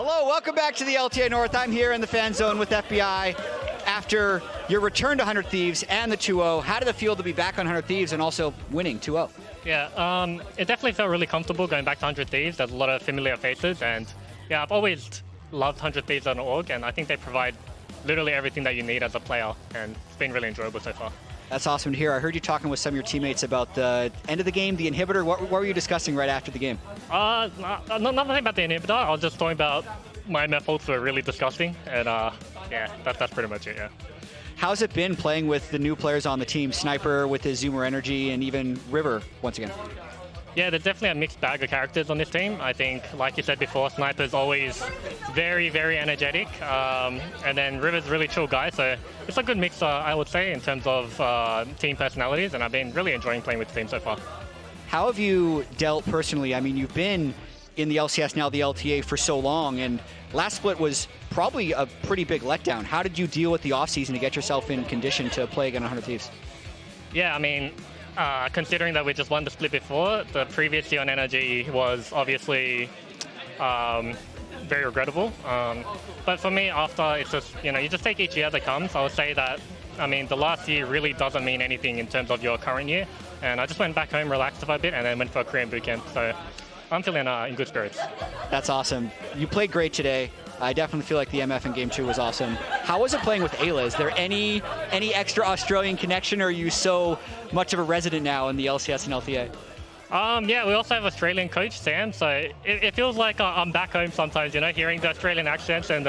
Hello, welcome back to the LTA North. I'm here in the fan zone with FBI after your return to 100 Thieves and the 2-0. How did it feel to be back on 100 Thieves and also winning 2-0? Yeah, it definitely felt really comfortable going back to 100 Thieves. There's a lot of familiar faces, and yeah, I've always loved 100 Thieves on org, and I think they provide literally everything that you need as a player, and it's been really enjoyable so far. That's awesome to hear. I heard you talking with some of your teammates about the end of the game, the inhibitor. What were you discussing right after the game? Nothing about the inhibitor. I was just talking about my map ults were really disgusting, and yeah, that's pretty much it, yeah. How's it been playing with the new players on the team? Sniper with his Zoomer energy and even River once again. Yeah, there's definitely a mixed bag of characters on this team. I think, like you said before, Sniper's always very, very energetic, and then River's a really chill guy, so it's a good mix, I would say, in terms of team personalities, and I've been really enjoying playing with the team so far. How have you dealt personally? I mean, you've been in the LCS, now the LTA, for so long, and last split was probably a pretty big letdown. How did you deal with the offseason to get yourself in condition to play again 100 Thieves? Yeah, I mean, considering that we just won the split before, the previous Yeon energy was obviously very regrettable. But for me, after, it's just, you just take each year that comes. I would say that, I mean, the last year really doesn't mean anything in terms of your current year. And I just went back home, relaxed for a bit, and then went for a Korean bootcamp. So I'm feeling in good spirits. That's awesome. You played great today. I definitely feel like the MF in Game 2 was awesome. How was it playing with Ayla? Is there any extra Australian connection, or are you so much of a resident now in the LCS and LTA? Yeah, we also have Australian coach, Sam, so it feels like I'm back home sometimes, hearing the Australian accents, and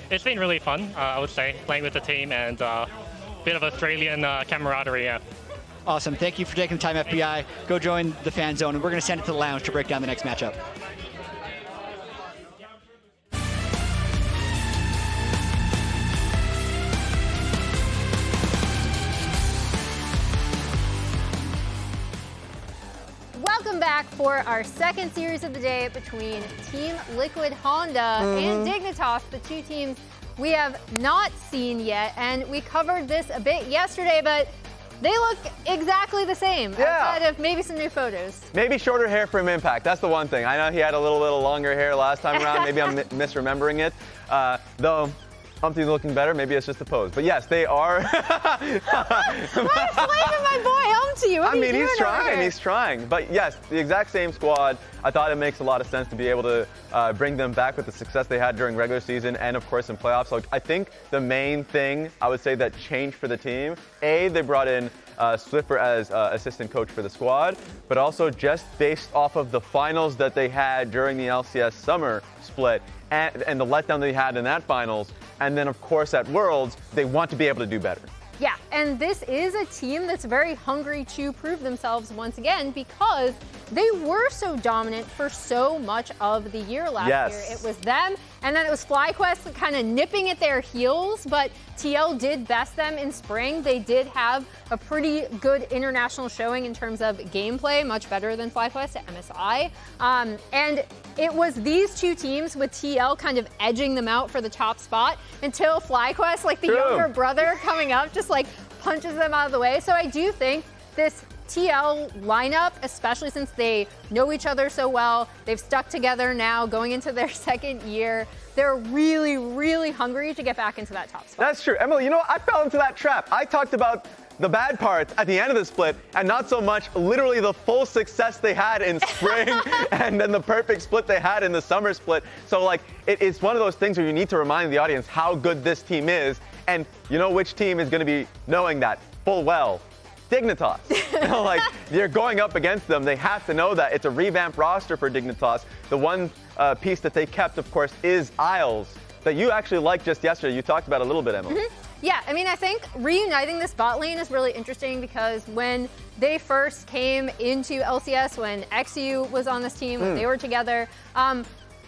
it's been really fun, I would say, playing with the team, and a bit of Australian camaraderie, yeah. Awesome. Thank you for taking the time, FBI. Go join the fan zone, and we're going to send it to the lounge to break down the next matchup. Welcome back for our second series of the day between Team Liquid Honda and Dignitas, the two teams we have not seen yet. And we covered this a bit yesterday, but they look exactly the same, outside of maybe some new photos. Maybe shorter hair from Impact. That's the one thing. I know he had a little longer hair last time around. Maybe I'm misremembering it. Though UmTi's looking better. Maybe it's just a pose. But yes, they are. Why flaming my boy UmTi? I mean, he's trying. But yes, the exact same squad. I thought it makes a lot of sense to be able to bring them back with the success they had during regular season and, of course, in playoffs. So I think the main thing I would say that changed for the team, they brought in Swiffer as assistant coach for the squad, but also just based off of the finals that they had during the LCS summer split and the letdown they had in that finals. And then, of course, at Worlds, they want to be able to do better. Yeah, and this is a team that's very hungry to prove themselves once again because they were so dominant for so much of the year last year. It was them, and then it was FlyQuest kind of nipping at their heels, but TL did best them in spring. They did have a pretty good international showing in terms of gameplay, much better than FlyQuest at MSI. And it was these two teams with TL kind of edging them out for the top spot until FlyQuest, like the younger brother coming up, just like punches them out of the way. So I do think this TL lineup, especially since they know each other so well, they've stuck together now going into their second year. They're really, really hungry to get back into that top spot. That's true. Emily, I fell into that trap. I talked about the bad parts at the end of the split and not so much literally the full success they had in spring and then the perfect split they had in the summer split. So it's one of those things where you need to remind the audience how good this team is, and you know which team is going to be knowing that full well. Dignitas. You're going up against them. They have to know that. It's a revamped roster for Dignitas. The one piece that they kept, of course, is Isles, that you actually liked just yesterday. You talked about it a little bit, Emily. Yeah, I mean, I think reuniting this bot lane is really interesting because when they first came into LCS, when XU was on this team, when they were together,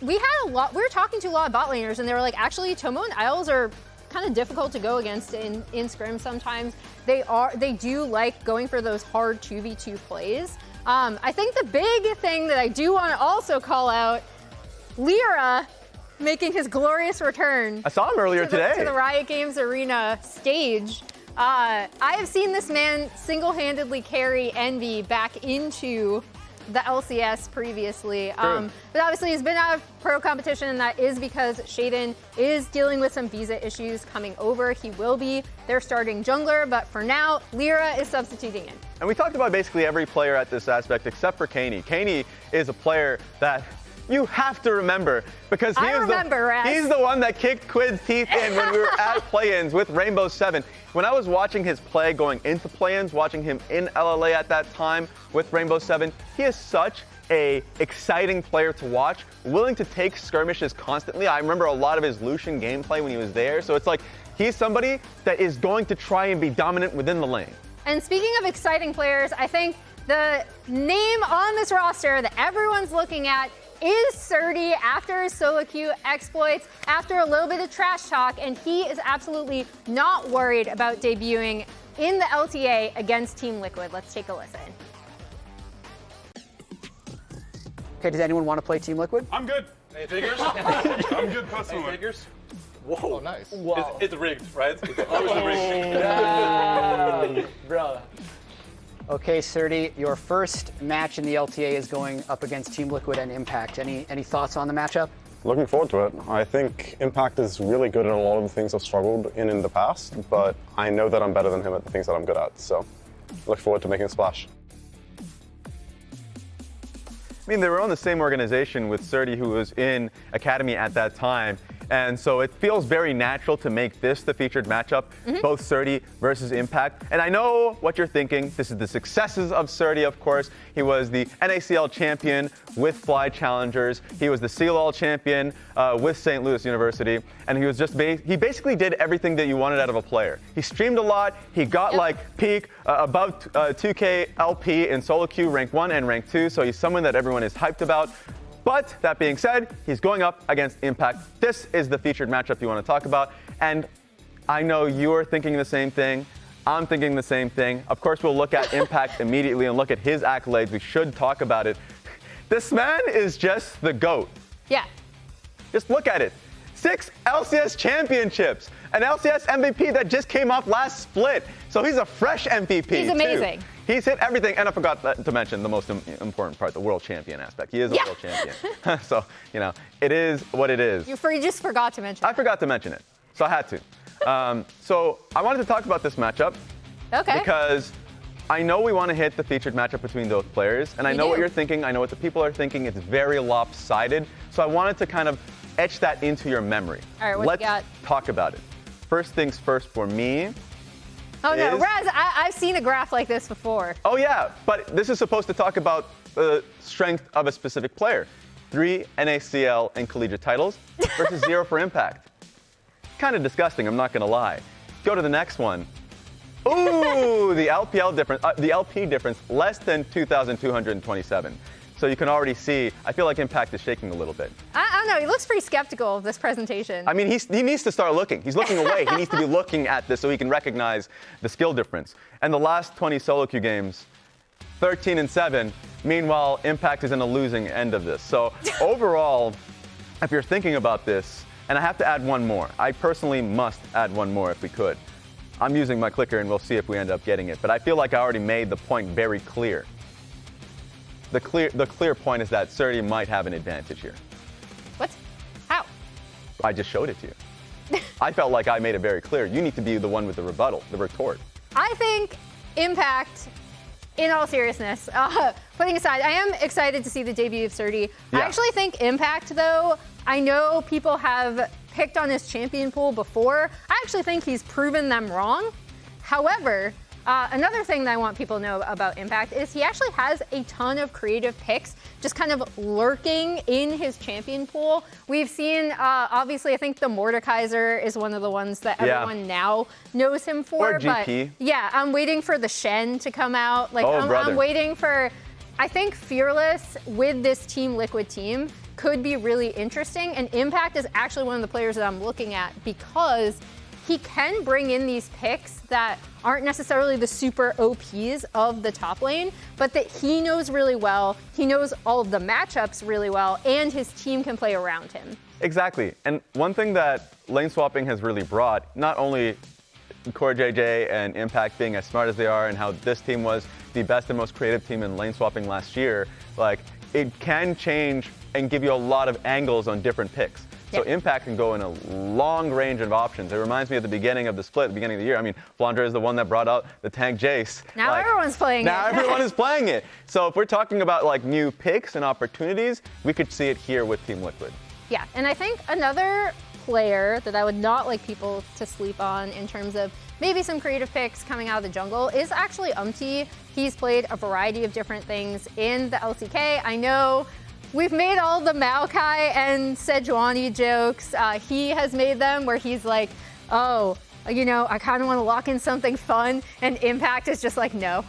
we were talking to a lot of bot laners, and they were like, actually, Tomo and Isles are kind of difficult to go against in scrim sometimes. They do like going for those hard 2v2 plays. I think the big thing that I do want to also call out, LirA making his glorious return. I saw him earlier today. To the Riot Games Arena stage. I have seen this man single-handedly carry Envy back into the LCS previously. But obviously he's been out of pro competition, and that is because Sheiden is dealing with some visa issues coming over. He will be their starting jungler, but for now, LirA is substituting in. And we talked about basically every player at this aspect except for Keine. Keine is a player that you have to remember because he's the one that kicked Quid's teeth in when we were at play-ins with Rainbow 7. When I was watching his play going into play-ins, watching him in LLA at that time with Rainbow 7, he is such a exciting player to watch, willing to take skirmishes constantly. I remember a lot of his Lucian gameplay when he was there, so it's like he's somebody that is going to try and be dominant within the lane. And speaking of exciting players, I think the name on this roster that everyone's looking at is Srtty after his solo queue exploits, after a little bit of trash talk, and he is absolutely not worried about debuting in the LTA against Team Liquid. Let's take a listen. Okay, does anyone want to play Team Liquid? I'm good. Any figures? I'm good personally. Any figures? Whoa. Oh, nice. Wow. It's rigged, right? It's obviously rigged. Bro. Okay, Srtty, your first match in the LTA is going up against Team Liquid and Impact. Any thoughts on the matchup? Looking forward to it. I think Impact is really good at a lot of the things I've struggled in the past, but I know that I'm better than him at the things that I'm good at, so look forward to making a splash. I mean, they were on the same organization with Srtty, who was in Academy at that time. And so it feels very natural to make this the featured matchup, both Srtty versus Impact. And I know what you're thinking. This is the successes of Srtty, of course. He was the NACL champion with Fly Challengers. He was the CLL champion with St. Louis University. And he was just he basically did everything that you wanted out of a player. He streamed a lot. He got like peak above 2K LP in solo queue, rank 1 and rank 2. So he's someone that everyone is hyped about. But that being said, he's going up against Impact. This is the featured matchup you want to talk about. And I know you're thinking the same thing. I'm thinking the same thing. Of course, we'll look at Impact immediately and look at his accolades. We should talk about it. This man is just the GOAT. Yeah. Just look at it. 6 LCS championships. An LCS MVP that just came off last split. So he's a fresh MVP. He's amazing. Too. He's hit everything, and I forgot to mention the most important part, the world champion aspect. He is a world champion. So, you know, it is what it is. You just forgot to mention I forgot to mention it, so I had to. So I wanted to talk about this matchup. Okay. Because I know we want to hit the featured matchup between those players, and I know what you're thinking. I know what the people are thinking. It's very lopsided. So I wanted to kind of etch that into your memory. All right, what you got? Let's talk about it. First things first for me. Oh no, Raz, I've seen a graph like this before. Oh yeah, but this is supposed to talk about the strength of a specific player. 3 NACL and collegiate titles versus 0 for Impact. Kind of disgusting, I'm not gonna lie. Go to the next one. Ooh, the LP difference, less than 2,227. So you can already see, I feel like Impact is shaking a little bit. I don't know, he looks pretty skeptical of this presentation. I mean, he needs to start looking. He's looking away. He needs to be looking at this so he can recognize the skill difference. And the last 20 solo queue games, 13-7. Meanwhile, Impact is in a losing end of this. So overall, if you're thinking about this, and I have to add one more. I personally must add one more if we could. I'm using my clicker and we'll see if we end up getting it. But I feel like I already made the point very clear. The clear point is that Srtty might have an advantage here. What? How? I just showed it to you. I felt like I made it very clear. You need to be the one with the rebuttal, the retort. I think Impact, in all seriousness, putting aside, I am excited to see the debut of Srtty. Yeah. I actually think Impact, though, I know people have picked on his champion pool before. I actually think he's proven them wrong. However, another thing that I want people to know about Impact is he actually has a ton of creative picks just kind of lurking in his champion pool. We've seen, obviously, I think the Mordekaiser is one of the ones that everyone now knows him for. Or GP. But yeah, I'm waiting for the Shen to come out. Like, brother. I'm waiting for, I think Fearless with this Team Liquid team could be really interesting. And Impact is actually one of the players that I'm looking at because he can bring in these picks that aren't necessarily the super OPs of the top lane, but that he knows really well. He knows all of the matchups really well, and his team can play around him. Exactly. And one thing that lane swapping has really brought, not only CoreJJ and Impact being as smart as they are and how this team was the best and most creative team in lane swapping last year, like, it can change and give you a lot of angles on different picks. So Impact can go in a long range of options. It reminds me of the beginning of the split, the beginning of the year. I mean, Flandre is the one that brought out the tank Jace. Now everyone's playing it. Now everyone is playing it. So if we're talking about like new picks and opportunities, we could see it here with Team Liquid. Yeah, and I think another player that I would not like people to sleep on in terms of maybe some creative picks coming out of the jungle is actually UmTi. He's played a variety of different things in the LCK. I know we've made all the Maokai and Sejuani jokes. He has made them where he's like, oh, you know, I kind of want to lock in something fun, and Impact is just like, no.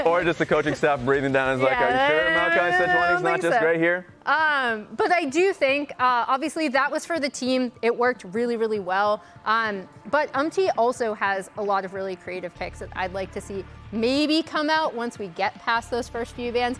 or just the coaching staff breathing down and is like, are you sure Maokai Sejuani's not just right here? But I do think, obviously, that was for the team. It worked really, really well. But UmTi also has a lot of really creative picks that I'd like to see maybe come out once we get past those first few bans.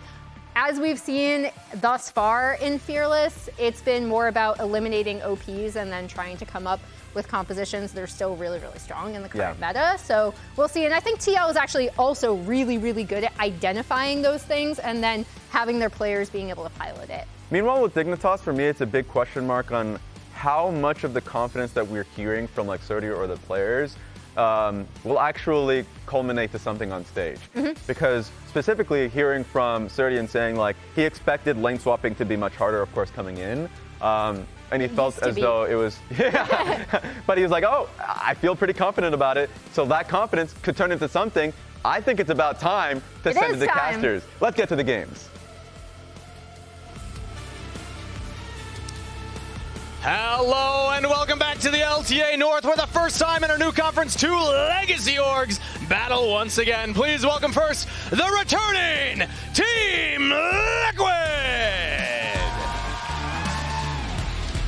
As we've seen thus far in Fearless, it's been more about eliminating OPs and then trying to come up with compositions that are still really, really strong in the current meta. So we'll see. And I think TL is actually also really, really good at identifying those things and then having their players being able to pilot it. Meanwhile, with Dignitas, for me, it's a big question mark on how much of the confidence that we're hearing from like Srtty or the players will actually culminate to something on stage. Because specifically hearing from Srtty and saying like he expected lane swapping to be much harder, of course, coming in. And he felt as though it was, but he was like, oh, I feel pretty confident about it. So that confidence could turn into something. I think it's about time to send it to casters. Let's get to the games. Hello and welcome back to the LTA North, where the first time in our new conference, two legacy orgs battle once again. Please welcome first the returning Team Liquid.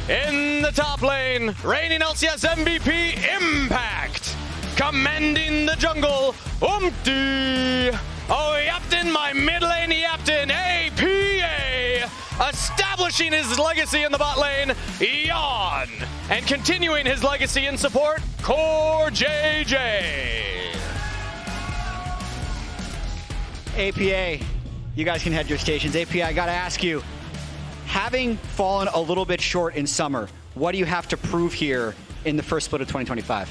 In the top lane, reigning LCS MVP Impact. Commanding the jungle, UmTi. Oh, Yapton, my mid lane Yapton, APA. Establishing his legacy in the bot lane, Yeon. And continuing his legacy in support, CoreJJ. APA, you guys can head your stations. APA, I gotta ask you, having fallen a little bit short in summer, what do you have to prove here in the first split of 2025?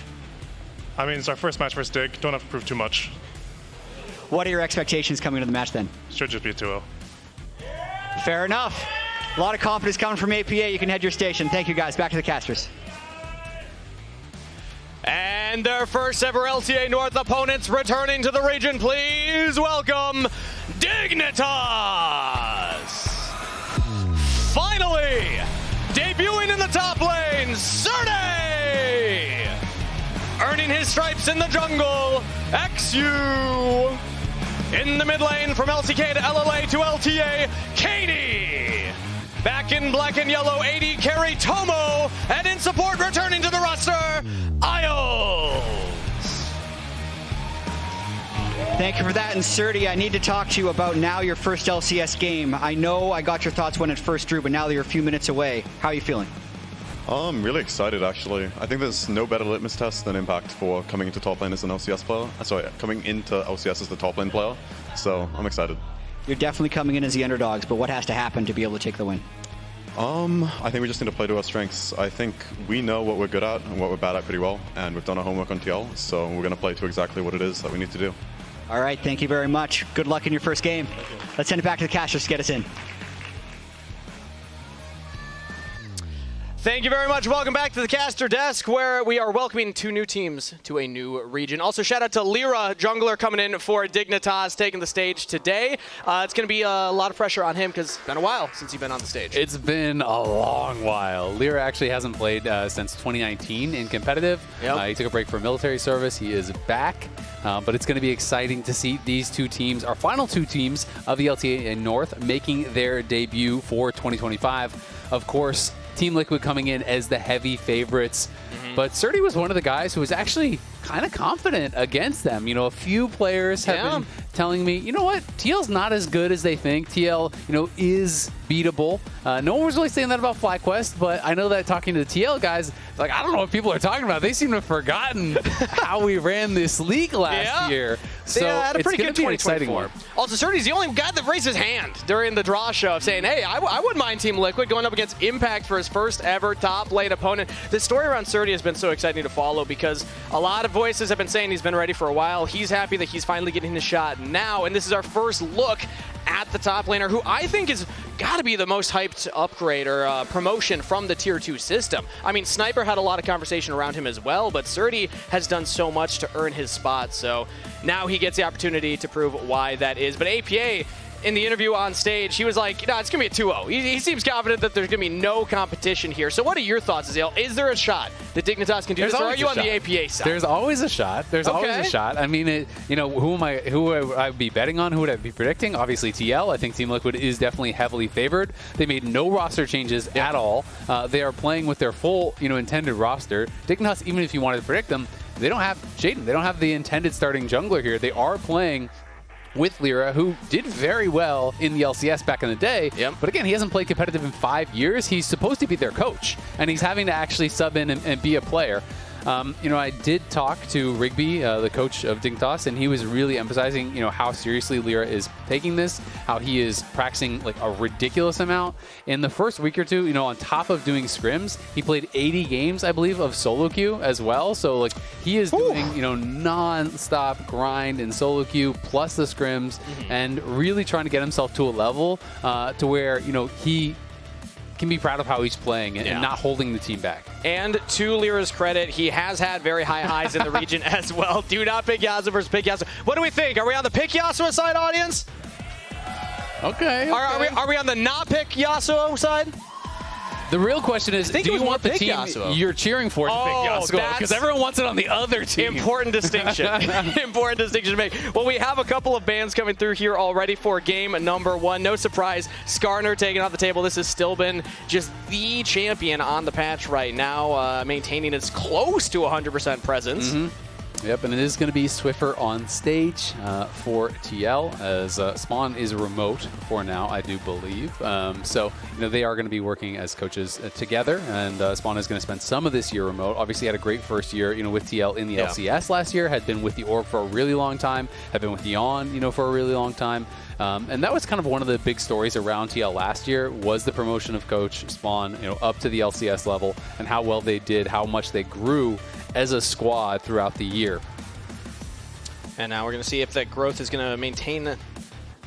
I mean, it's our first match versus Dig. Don't have to prove too much. What are your expectations coming into the match then? Should just be a 2-0. Fair enough. A lot of confidence coming from APA. You can head your station. Thank you, guys. Back to the casters. And their first ever LTA North opponents returning to the region. Please welcome Dignitas. Finally, debuting in the top lane, Srtty. Earning his stripes in the jungle, XU. In the mid lane from LCK to LLA to LTA, Keine. Back in black and yellow, AD carry Tomo. And in support, returning to the roster, Azael. Thank you for that. And Srtty, I need to talk to you about now your first LCS game. I know I got your thoughts when it first drew, but now that you're a few minutes away, how are you feeling? I'm really excited, actually. I think there's no better litmus test than Impact for coming into top lane as an LCS player. Sorry, coming into LCS as the top lane player. So I'm excited. You're definitely coming in as the underdogs, but what has to happen to be able to take the win? I think we just need to play to our strengths. I think we know what we're good at and what we're bad at pretty well, and we've done our homework on TL, so we're going to play to exactly what it is that we need to do. All right, thank you very much. Good luck in your first game. Let's send it back to the casters to get us in. Thank you very much. Welcome back to the caster desk, where we are welcoming two new teams to a new region. Also, shout out to LirA, jungler, coming in for Dignitas, taking the stage today. It's going to be a lot of pressure on him because it's been a while since he's been on the stage. It's been a long while. LirA actually hasn't played since 2019 in competitive. Yep. He took a break for military service. He is back. But it's going to be exciting to see these two teams, our final two teams of the LTA North, making their debut for 2025. Of course, Team Liquid coming in as the heavy favorites. But Srtty was one of the guys who was actually kind of confident against them. You know, a few players have been telling me, you know what, TL's not as good as they think. TL, is beatable. No one was really saying that about FlyQuest, but I know that talking to the TL guys, like, I don't know what people are talking about. They seem to have forgotten how we ran this league last year. So had a it's pretty going good to be an exciting 2024. one. Also, Srtty's the only guy that raised his hand during the draw show saying, hey, I wouldn't mind Team Liquid going up against Impact for his first ever top lane opponent. The story around Srtty has been so exciting to follow because a lot of voices have been saying he's been ready for a while. He's happy that he's finally getting his shot now, and this is our first look at the top laner, who I think is got to be the most hyped upgrade or promotion from the Tier 2 system. I mean, Sniper had a lot of conversation around him as well, but Srtty has done so much to earn his spot, so now he gets the opportunity to prove why that is. But APA, in the interview on stage, he was like, no, it's going to be a 2-0. He seems confident that there's going to be no competition here. So what are your thoughts, Azael? Is there a shot that Dignitas can do this, or are you on the APA side? There's always a shot. There's always a shot. I mean, who would I be betting on? Who would I be predicting? Obviously TL. I think Team Liquid is definitely heavily favored. They made no roster changes at all. They are playing with their full, intended roster. Dignitas, even if you wanted to predict them, they don't have Sheiden. They don't have the intended starting jungler here. They are playing with LirA, who did very well in the LCS back in the day. But again, he hasn't played competitive in 5 years. He's supposed to be their coach, and he's having to actually sub in and be a player. I did talk to Rigby, the coach of Dignitas, and he was really emphasizing, how seriously LirA is taking this, how he is practicing like a ridiculous amount. In the first week or two, on top of doing scrims, he played 80 games, I believe, of solo queue as well. So like he is doing, non-stop grind in solo queue plus the scrims, and really trying to get himself to a level to where, he can be proud of how he's playing and not holding the team back. And to LirA's credit, he has had very high highs in the region as well. Do not pick Yasuo versus pick Yasuo. What do we think? Are we on the pick Yasuo side, audience? Okay. Are we on the not pick Yasuo side? The real question is, do you want the team you're cheering for to pick Yasuo? Because everyone wants it on the other team. Important distinction. Important distinction to make. Well, we have a couple of bans coming through here already for game number 1. No surprise, Skarner taken off the table. This has still been just the champion on the patch right now, maintaining its close to 100% presence. Yep, and it is going to be Swiffer on stage for TL, as Spawn is remote for now, I do believe. So, they are going to be working as coaches together, and Spawn is going to spend some of this year remote. Obviously, had a great first year, with TL in the LCS last year, had been with the org for a really long time, had been with Yeon, for a really long time. And that was kind of one of the big stories around TL last year, was the promotion of Coach Spawn, up to the LCS level, and how well they did, how much they grew as a squad throughout the year. And now we're going to see if that growth is going to maintain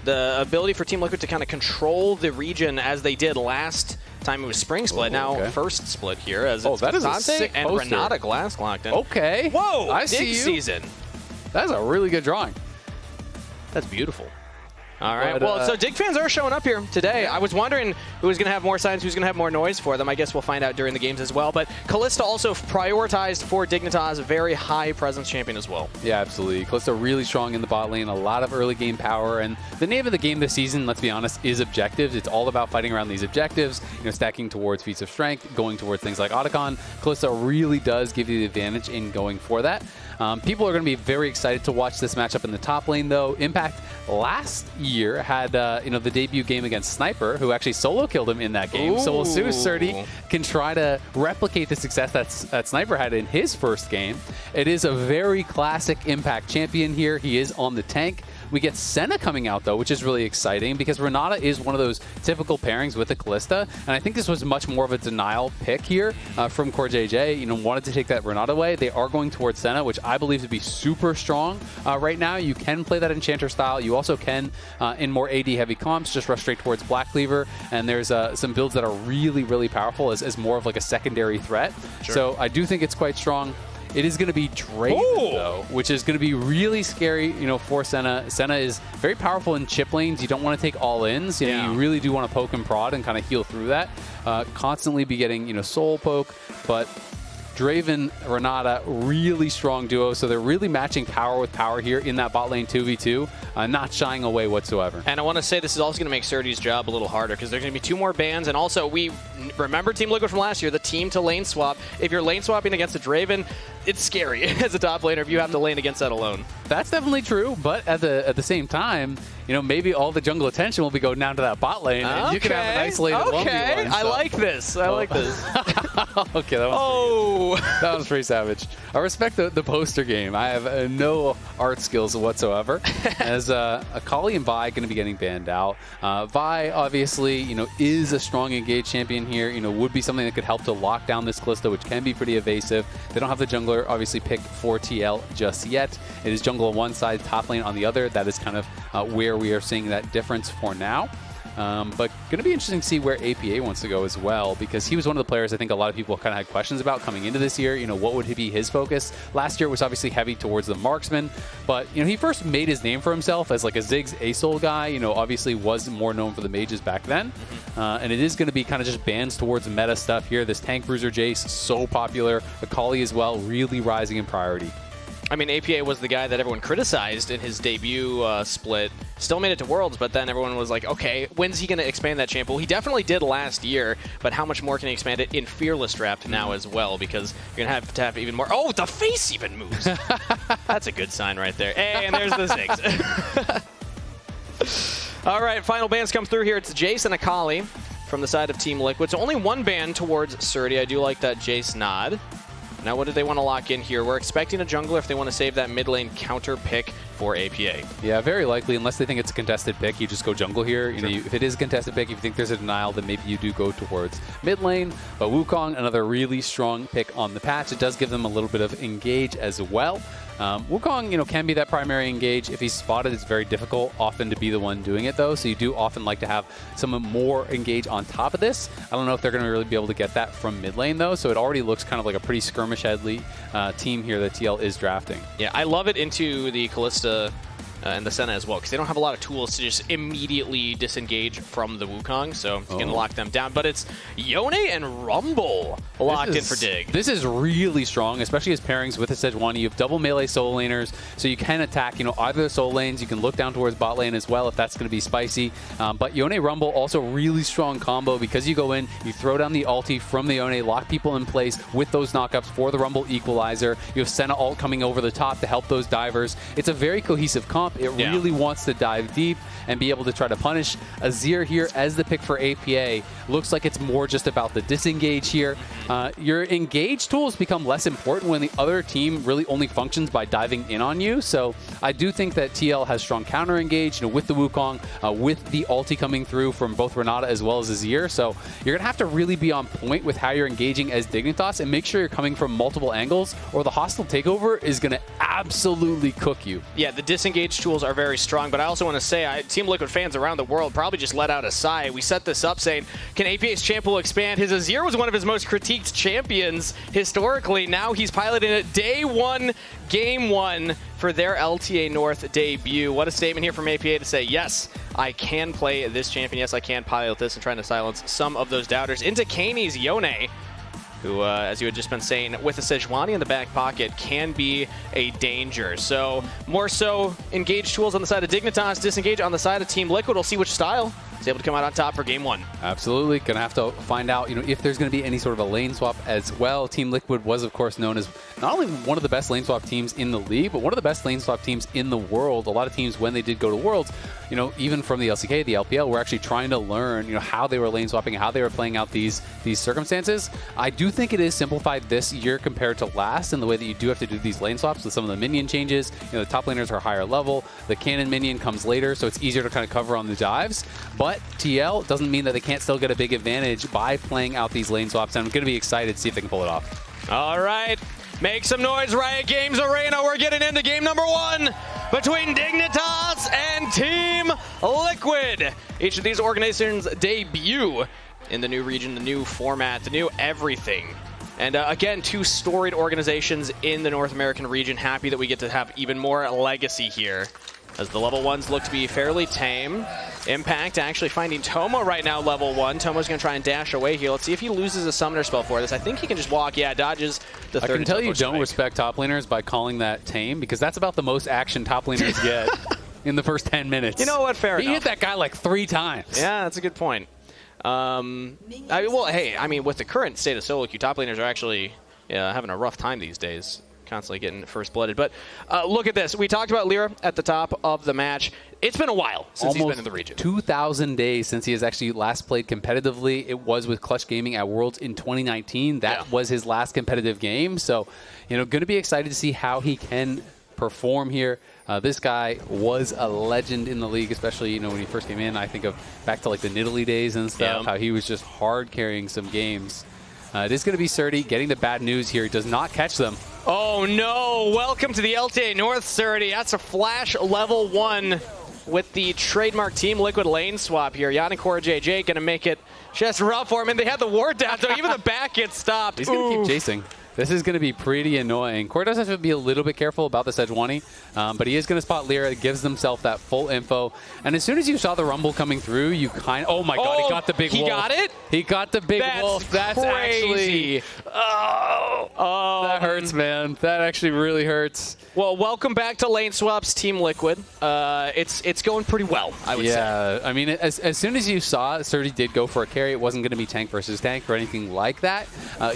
the ability for Team Liquid to kind of control the region as they did last time it was Spring Split. First split here as it's that is a sick and poster. Renata Glasc locked in. Okay. Whoa! I see Dig you. season. That's a really good drawing. That's beautiful. All right. So Dig fans are showing up here today. I was wondering who was going to have more signs, who's going to have more noise for them. I guess we'll find out during the games as well. But Kalista also prioritized for Dignitas, a very high presence champion as well. Yeah, absolutely. Kalista really strong in the bot lane, a lot of early game power. And the name of the game this season, let's be honest, is objectives. It's all about fighting around these objectives, stacking towards feats of strength, going towards things like Otacon. Kalista really does give you the advantage in going for that. People are going to be very excited to watch this matchup in the top lane, though. Impact last year had the debut game against Sniper, who actually solo killed him in that game. Ooh. So we'll see if Srtty can try to replicate the success that Sniper had in his first game. It is a very classic Impact champion here. He is on the tank. We get Senna coming out, though, which is really exciting because Renata is one of those typical pairings with the Kalista. And I think this was much more of a denial pick here from CoreJJ. Wanted to take that Renata away. They are going towards Senna, which I believe to be super strong right now. You can play that Enchanter style. You also can, in more AD heavy comps, just rush straight towards Black Cleaver. And there's some builds that are really, really powerful as more of like a secondary threat. Sure. So I do think it's quite strong. It is going to be Draven, though, which is going to be really scary, for Senna. Senna is very powerful in chip lanes. You don't want to take all-ins. You really do want to poke and prod and kind of heal through that. Constantly be getting, soul poke, but Draven, Renata, really strong duo, so they're really matching power with power here in that bot lane 2v2, not shying away whatsoever. And I want to say this is also going to make Srtty's job a little harder because there's going to be 2 more bans, and also we remember Team Liquid from last year, the team to lane swap. If you're lane swapping against a Draven, it's scary as a top laner if you have to lane against that alone. That's definitely true, but at the same time, you know, maybe all the jungle attention will be going down to that bot lane, and you can have an isolated 1v1. I like this. I like this. Okay, that was pretty savage. I respect the poster game. I have no art skills whatsoever. As Akali and Vi going to be getting banned out. Vi obviously, you know, is a strong engaged champion here. You know, would be something that could help to lock down this Kalista, which can be pretty evasive. They don't have the jungler obviously picked for TL just yet. It is jungle on one side, top lane on the other. That is kind of where we are seeing that difference for now. But going to be interesting to see where APA wants to go as well, because he was one of the players I think a lot of people kind of had questions about coming into this year. You know, what would be his focus? Last year was obviously heavy towards the marksman, but you know, he first made his name for himself as like a Ziggs Azael guy. You know, obviously was more known for the mages back then, and it is going to be kind of just bans towards meta stuff here. This tank bruiser Jace, so popular. Akali as well, really rising in priority. I mean, APA was the guy that everyone criticized in his debut split. Still made it to Worlds, but then everyone was like, okay, when's he going to expand that champ? Well, he definitely did last year, but how much more can he expand it in Fearless Draft now as well? Because you're going to have even more. Oh, the face even moves. That's a good sign right there. And there's the Ziggs. All right, final bans come through here. It's Jace and Akali from the side of Team Liquid. So only one ban towards Srtty. I do like that Jace nod. Now, what do they want to lock in here? We're expecting a jungler if they want to save that mid lane counter pick for APA. Yeah, very likely, unless they think it's a contested pick, you just go jungle here. You know, if it is a contested pick, if you think there's a denial, then maybe you do go towards mid lane. But Wukong, another really strong pick on the patch. It does give them a little bit of engage as well. Wukong, you know, can be that primary engage. If he's spotted, it's very difficult often to be the one doing it, though. So you do often like to have someone more engage on top of this. I don't know if they're going to really be able to get that from mid lane, though. So it already looks kind of like a pretty skirmish-headly team here that TL is drafting. Yeah, I love it into the Kalista and the Senna as well, because they don't have a lot of tools to just immediately disengage from the Wukong, so you can lock them down. But it's Yone and Rumble locked in for Dig. This is really strong, especially as pairings with the Sejuani. You have double melee soul laners, so you can attack, you know, either the soul lanes. You can look down towards bot lane as well if that's going to be spicy. But Yone Rumble also really strong combo, because you go in, you throw down the ulti from the Yone, lock people in place with those knockups for the Rumble equalizer. You have Senna ult coming over the top to help those divers. It's a very cohesive comp. It really wants to dive deep and be able to try to punish. Azir here as the pick for APA. Looks like it's more just about the disengage here. Your engage tools become less important when the other team really only functions by diving in on you. So I do think that TL has strong counter engage, you know, with the Wukong, with the ulti coming through from both Renata as well as Azir. So you're going to have to really be on point with how you're engaging as Dignitas and make sure you're coming from multiple angles, or the hostile takeover is going to absolutely cook you. Yeah, the disengage tools are very strong, but I also want to say, Team Liquid fans around the world probably just let out a sigh. We set this up saying, can APA's champ will expand? His Azir was one of his most critiqued champions historically. Now he's piloting it day one, game one for their LTA North debut. What a statement here from APA to say, yes, I can play this champion. Yes, I can pilot this, and trying to silence some of those doubters. Into Kaine's Yone, who, as you had just been saying, with a Sejuani in the back pocket, can be a danger. So, more so, engage tools on the side of Dignitas, disengage on the side of Team Liquid. We'll see which style is able to come out on top for game one. Absolutely. Gonna have to find out, you know, if there's gonna be any sort of a lane swap as well. Team Liquid was, of course, known as not only one of the best lane swap teams in the league, but one of the best lane swap teams in the world. A lot of teams, when they did go to Worlds, you know, even from the LCK, the LPL, were actually trying to learn, you know, how they were lane swapping, how they were playing out these circumstances. I do think it is simplified this year compared to last in the way that you do have to do these lane swaps with some of the minion changes. You know, the top laners are higher level. The cannon minion comes later, so it's easier to kind of cover on the dives. But TL doesn't mean that they can't still get a big advantage by playing out these lane swaps, and I'm going to be excited to see if they can pull it off. All right. Make some noise, Riot Games Arena. We're getting into game number one between Dignitas and Team Liquid. Each of these organizations debut in the new region, the new format, the new everything. And again, two storied organizations in the North American region. Happy that we get to have even more legacy here, as the level ones look to be fairly tame. Impact actually finding Tomo right now, level 1. Tomo's going to try and dash away here. Let's see if he loses a summoner spell for this. I think he can just walk. Yeah, dodges the third. I can tell you don't respect top laners by calling that tame, because that's about the most action top laners get in the first 10 minutes. You know what? Fair enough. He hit that guy like 3 times. Yeah, that's a good point. With the current state of solo queue, top laners are actually having a rough time these days, constantly getting first blooded. But look at this. We talked about LirA at the top of the match. It's been a while since he's been in the region. 2,000 days since he has actually last played competitively. It was with Clutch Gaming at Worlds in 2019. That was his last competitive game. So, going to be excited to see how he can perform here. This guy was a legend in the league, especially when he first came in. I think of back to like the Nidalee days and stuff, how he was just hard carrying some games. It is going to be Srtty getting the bad news here. He does not catch them. Oh no! Welcome to the LTA North, Srtty. That's a flash level 1 with the trademark Team Liquid lane swap here. Yeon and CoreJJ going to make it just rough for him, and they had the ward down, so even the back gets stopped. He's going to keep chasing. This is going to be pretty annoying. Core does have to be a little bit careful about the Sejuani, but he is going to spot LirA. It gives himself that full info. And as soon as you saw the Rumble coming through, you kind of... Oh, my God, he got the big wolf. He got it? He got the big wolf. That's crazy. Actually... Oh, that hurts, man. That actually really hurts. Well, welcome back to Lane Swaps, Team Liquid. It's going pretty well, I would say. Yeah, I mean, as soon as you saw Srtty did go for a carry, it wasn't going to be tank versus tank or anything like that.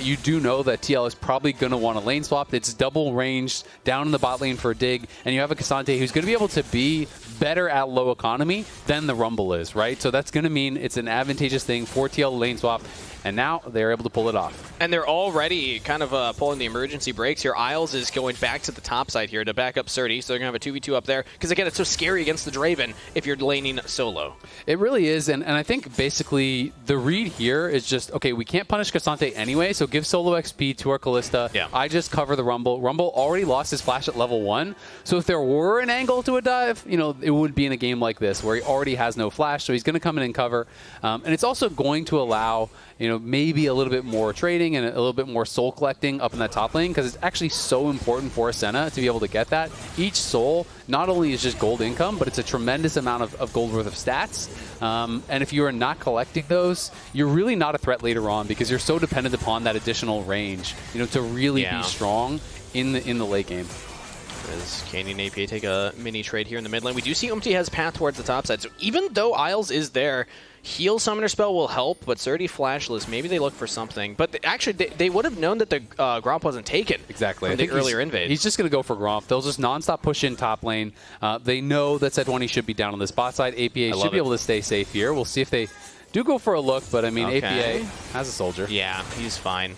You do know that TL is probably going to want a lane swap. It's double ranged down in the bot lane for a dig, and you have a K'Sante who's going to be able to be better at low economy than the Rumble is, right? So that's going to mean it's an advantageous thing for TL lane swap, and now they're able to pull it off. And they're already kind of pulling the emergency brakes here. Isles is going back to the top side here to back up Srtty, so they're going to have a 2v2 up there, because again, it's so scary against the Draven if you're laning solo. It really is, and I think basically the read here is just, okay, we can't punish K'Sante anyway, so give solo XP to our Kalista. Yeah. I just cover the Rumble. Rumble already lost his flash at level 1, so if there were an angle to a dive, it would be in a game like this where he already has no flash, so he's going to come in and cover. And it's also going to allow maybe a little bit more trading and a little bit more soul collecting up in that top lane, because it's actually so important for Senna to be able to get that. Each soul not only is just gold income, but it's a tremendous amount of gold worth of stats. And if you are not collecting those, you're really not a threat later on, because you're so dependent upon that additional range, to really be strong in the late game. As Keine and APA take a mini trade here in the mid lane, we do see UmTi has path towards the top side. So even though Isles is there, Heal Summoner Spell will help, but Srtty flashless, maybe they look for something. But actually, they would have known that the Gromp wasn't taken. Exactly. From the earlier invade. He's just going to go for Gromp. They'll just nonstop push in top lane. They know that Sejuani should be down on this bot side. APA should be able to stay safe here. We'll see if they do go for a look, but I mean, APA has a soldier. Yeah, he's fine.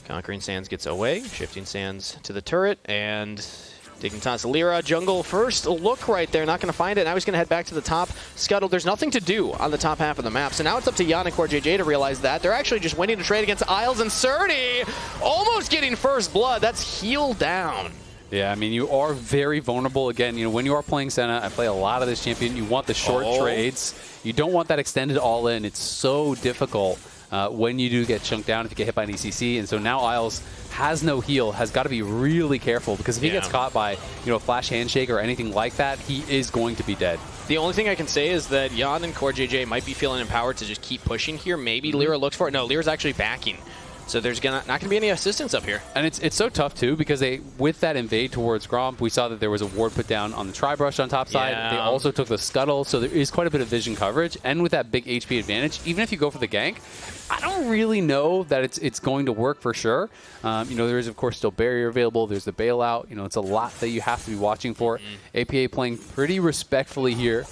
Conquering Sands gets away, shifting Sands to the turret, and Dignitas LirA jungle first. A look right there, not going to find it. Now he's going to head back to the top. Scuttle, there's nothing to do on the top half of the map. So now it's up to Yeon and CoreJJ to realize that. They're actually just winning a trade against Isles and Srtty. Almost getting first blood. That's heal down. Yeah, I mean, you are very vulnerable. Again, when you are playing Senna, I play a lot of this champion. You want the short trades. You don't want that extended all-in. It's so difficult when you do get chunked down if you get hit by an ECC. And so now Isles has no heal, has got to be really careful, because if he gets caught by a flash handshake or anything like that, he is going to be dead. The only thing I can say is that Yeon and CoreJJ might be feeling empowered to just keep pushing here. Maybe LirA looks for it. No, LirA's actually backing. So there's not going to be any assistance up here. And it's so tough, too, because with that invade towards Gromp, we saw that there was a ward put down on the Tri-Brush on top side. They also took the Scuttle, so there is quite a bit of vision coverage. And with that big HP advantage, even if you go for the gank, I don't really know that it's going to work for sure. There is, of course, still barrier available. There's the bailout. It's a lot that you have to be watching for. APA playing pretty respectfully here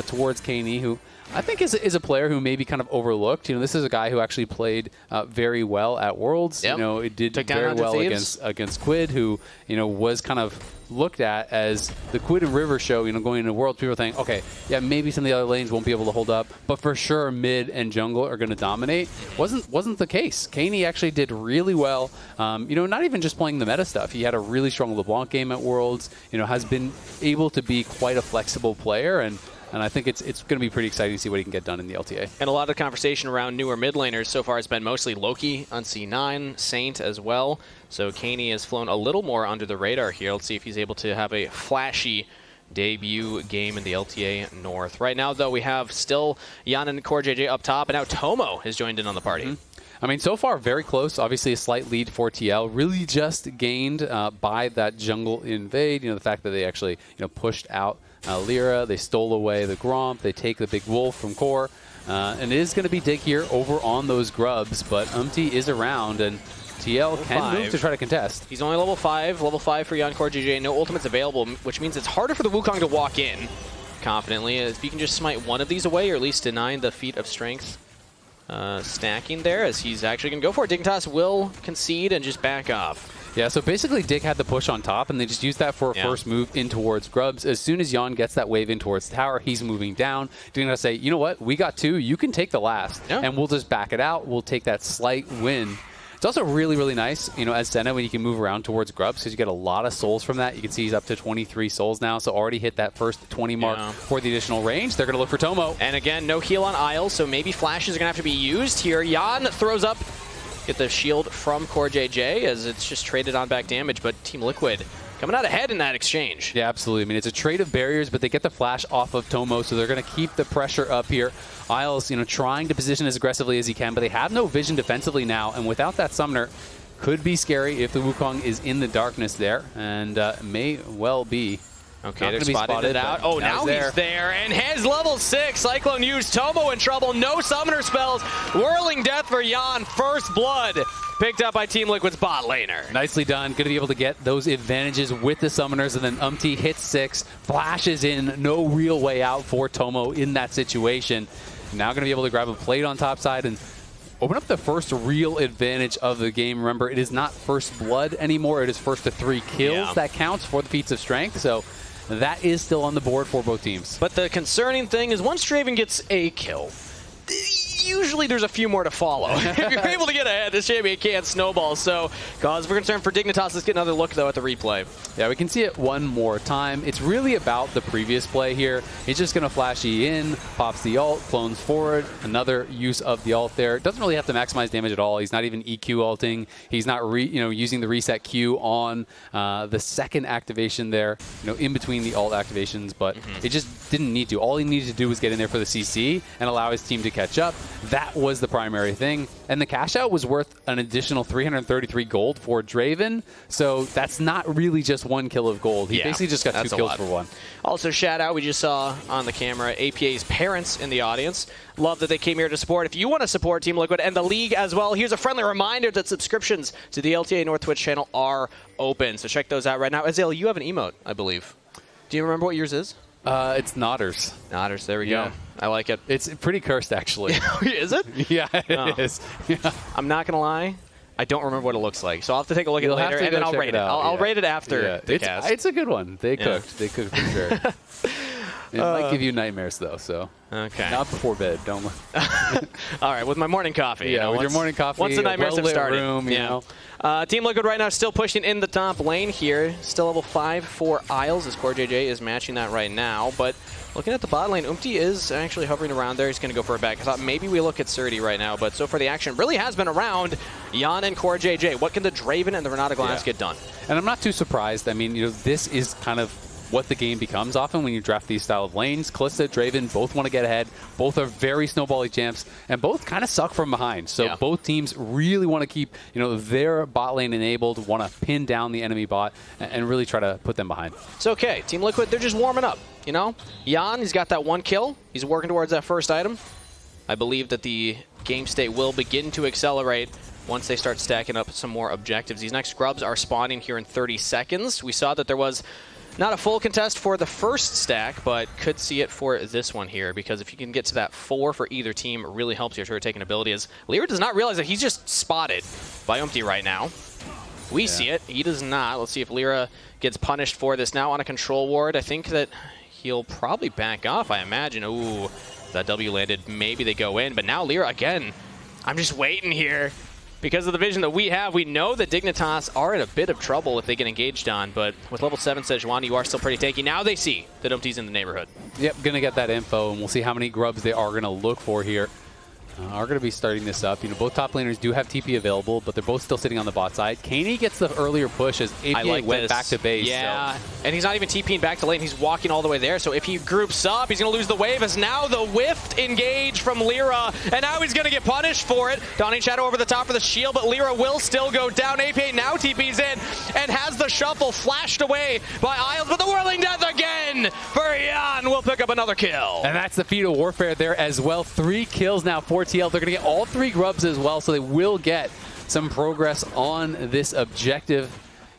towards Keine, who I think is a player who may be kind of overlooked. This is a guy who actually played very well at Worlds. It did very well against Quid, who was kind of looked at as the Quid and River show. Going into Worlds, people think, okay, yeah, maybe some of the other lanes won't be able to hold up, but for sure mid and jungle are going to dominate. Wasn't the case. Keine actually did really well. Not even just playing the meta stuff. He had a really strong LeBlanc game at Worlds. Has been able to be quite a flexible player, and I think it's going to be pretty exciting to see what he can get done in the LTA. And a lot of conversation around newer mid laners so far has been mostly Loki on C9, Saint as well. So Keine has flown a little more under the radar here. Let's see if he's able to have a flashy debut game in the LTA North. Right now, though, we have still Yeon and CoreJJ up top, and now Tomo has joined in on the party. I mean, so far, very close. Obviously, a slight lead for TL. Really just gained by that jungle invade. The fact that they actually pushed out LirA. They stole away the Gromp. They take the big wolf from Core. And it is going to be Dig here over on those grubs, but UmTi is around, and TL can move to try to contest. He's only level 5 for Yeon CoreJJ. No ultimates available, which means it's harder for the Wukong to walk in confidently. If you can just smite one of these away, or at least deny the feat of strength stacking there, as he's actually going to go for it. Dignitas will concede and just back off. Yeah, so basically Dig had the push on top, and they just used that for a first move in towards grubs. As soon as Yeon gets that wave in towards the tower, he's moving down. Dignitas say, you know what, we got 2, you can take the last, and we'll just back it out. We'll take that slight win. It's also really, really nice, you know, as Senna, when you can move around towards grubs, because you get a lot of souls from that. You can see he's up to 23 souls now, so already hit that first 20 mark for the additional range. They're going to look for Tomo. And again, no heal on Azael, so maybe flashes are going to have to be used here. Yeon throws up, get the shield from CoreJJ, as it's just traded on back damage, but Team Liquid coming out ahead in that exchange. Yeah, absolutely. I mean, it's a trade of barriers, but they get the flash off of Tomo, so they're going to keep the pressure up here. Azael's, you know, trying to position as aggressively as he can, but they have no vision defensively now, and without that summoner, could be scary if the Wukong is in the darkness there, and may well be. Okay, they're spotted it out. Oh, now he's there, and has level 6. Cyclone used. Tomo in trouble. No summoner spells. Whirling Death for Yeon. First blood picked up by Team Liquid's bot laner. Nicely done. Going to be able to get those advantages with the summoners, and then UmTi hits 6, flashes in. No real way out for Tomo in that situation. Now going to be able to grab a plate on top side and open up the first real advantage of the game. Remember, it is not first blood anymore. It is first to 3 kills that counts for the feats of strength. So that is still on the board for both teams. But the concerning thing is once Draven gets a kill, usually there's a few more to follow. If you're able to get ahead, this champion can't snowball. So cause for concern for Dignitas. Let's get another look, though, at the replay. Yeah, we can see it one more time. It's really about the previous play here. He's just going to flash E in, pops the ult, clones forward. Another use of the ult there. Doesn't really have to maximize damage at all. He's not even EQ ulting. He's not using the reset Q on the second activation there, in between the ult activations, but it just didn't need to. All he needed to do was get in there for the CC and allow his team to catch up. That was the primary thing. And the cash out was worth an additional 333 gold for Draven. So that's not really just 1 kill of gold. He basically just got 2 kills for 1. Also, shout out, we just saw on the camera APA's parents in the audience. Love that they came here to support. If you want to support Team Liquid and the league as well, here's a friendly reminder that subscriptions to the LTA North Twitch channel are open. So check those out right now. Azael, you have an emote, I believe. Do you remember what yours is? It's Nodders. Nodders, there we go. I like it. It's pretty cursed, actually. Is it? Yeah, it is. Yeah. I'm not going to lie. I don't remember what it looks like. So I'll have to take a look at it later, and then I'll rate it. I'll rate it after the cast. It's a good one. They cooked. They cooked for sure. It might give you nightmares, though, so. Okay. Not before bed. Don't. All right, with my morning coffee. Yeah, with your morning coffee. Once the nightmares have started. Room, you know. Team Liquid right now still pushing in the top lane here. Still level 5 for Isles, as CoreJJ is matching that right now. But looking at the bot lane, UmTi is actually hovering around there. He's going to go for a back. I thought maybe we look at Srtty right now, but so far the action really has been around Yeon and CoreJJ. What can the Draven and the Renata Glasc get done? And I'm not too surprised. I mean, this is kind of what the game becomes often when you draft these style of lanes. Kalista, Draven, both want to get ahead. Both are very snowbally champs, and both kind of suck from behind. So both teams really want to keep, their bot lane enabled, want to pin down the enemy bot, and really try to put them behind. It's okay. Team Liquid, they're just warming up, Yeon, he's got that 1 kill. He's working towards that first item. I believe that the game state will begin to accelerate once they start stacking up some more objectives. These next grubs are spawning here in 30 seconds. We saw that there was not a full contest for the first stack, but could see it for this one here, because if you can get to that 4 for either team, it really helps your taking ability, as LirA does not realize that he's just spotted by UmTi right now. We see it. He does not. Let's see if LirA gets punished for this now on a control ward. I think that he'll probably back off, I imagine. Ooh, that W landed. Maybe they go in, but now LirA, again, I'm just waiting here. Because of the vision that we have, we know that Dignitas are in a bit of trouble if they get engaged on, but with level 7 Sejuani, you are still pretty tanky. Now they see that UmTi's in the neighborhood. Yep, going to get that info, and we'll see how many grubs they are going to look for here. Are going to be starting this up. Both top laners do have TP available, but they're both still sitting on the bot side. Keine gets the earlier push as APA went back to base. Yeah, and he's not even TPing back to lane. He's walking all the way there. So if he groups up, he's going to lose the wave, as now the whiffed engage from LirA, and now he's going to get punished for it. Dawning Shadow over the top for the shield, but LirA will still go down. APA now TP's in and has the shuffle flashed away by Isles, but the Whirling Death again in for Yeon. We'll pick up another kill. And that's the feat of warfare there as well. 3 kills now for TL. They're going to get all 3 grubs as well, so they will get some progress on this objective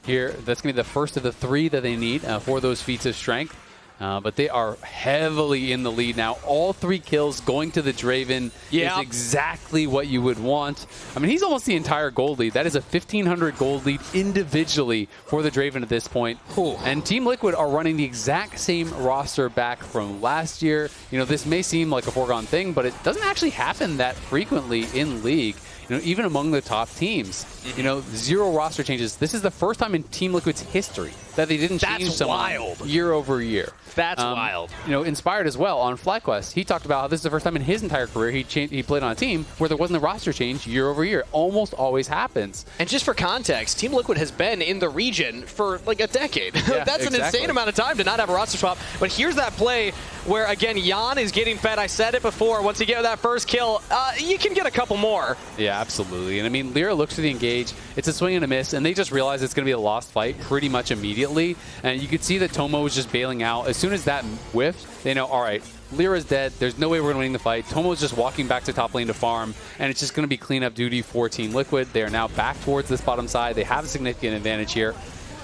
here. That's going to be the first of the 3 that they need for those feats of strength. But they are heavily in the lead now. All 3 kills going to the Draven is exactly what you would want. I mean, he's almost the entire gold lead. That is a 1,500 gold lead individually for the Draven at this point. And Team Liquid are running the exact same roster back from last year. You know, this may seem like a foregone thing, but it doesn't actually happen that frequently in League. You know, even among the top teams, you know, 0 roster changes. This is the first time in Team Liquid's history that they didn't change someone year over year. That's wild. You know, inspired as well on FlyQuest. He talked about how this is the first time in his entire career he played on a team where there wasn't a roster change year over year. Almost always happens. And just for context, Team Liquid has been in the region for like a decade. Yeah, That's an insane amount of time to not have a roster swap. But here's that play where, again, Yeon is getting fed. I said it before. Once you get that first kill, you can get a couple more. Yeah, absolutely. And I mean, LirA looks for the engage. It's a swing and a miss, and they just realize it's going to be a lost fight pretty much immediately. And you could see that Tomo was just bailing out. As soon as that whiffed, they know, all right, LirA's dead. There's no way we're going to win the fight. Tomo's just walking back to top lane to farm, and it's just going to be cleanup duty for Team Liquid. They are now back towards this bottom side. They have a significant advantage here.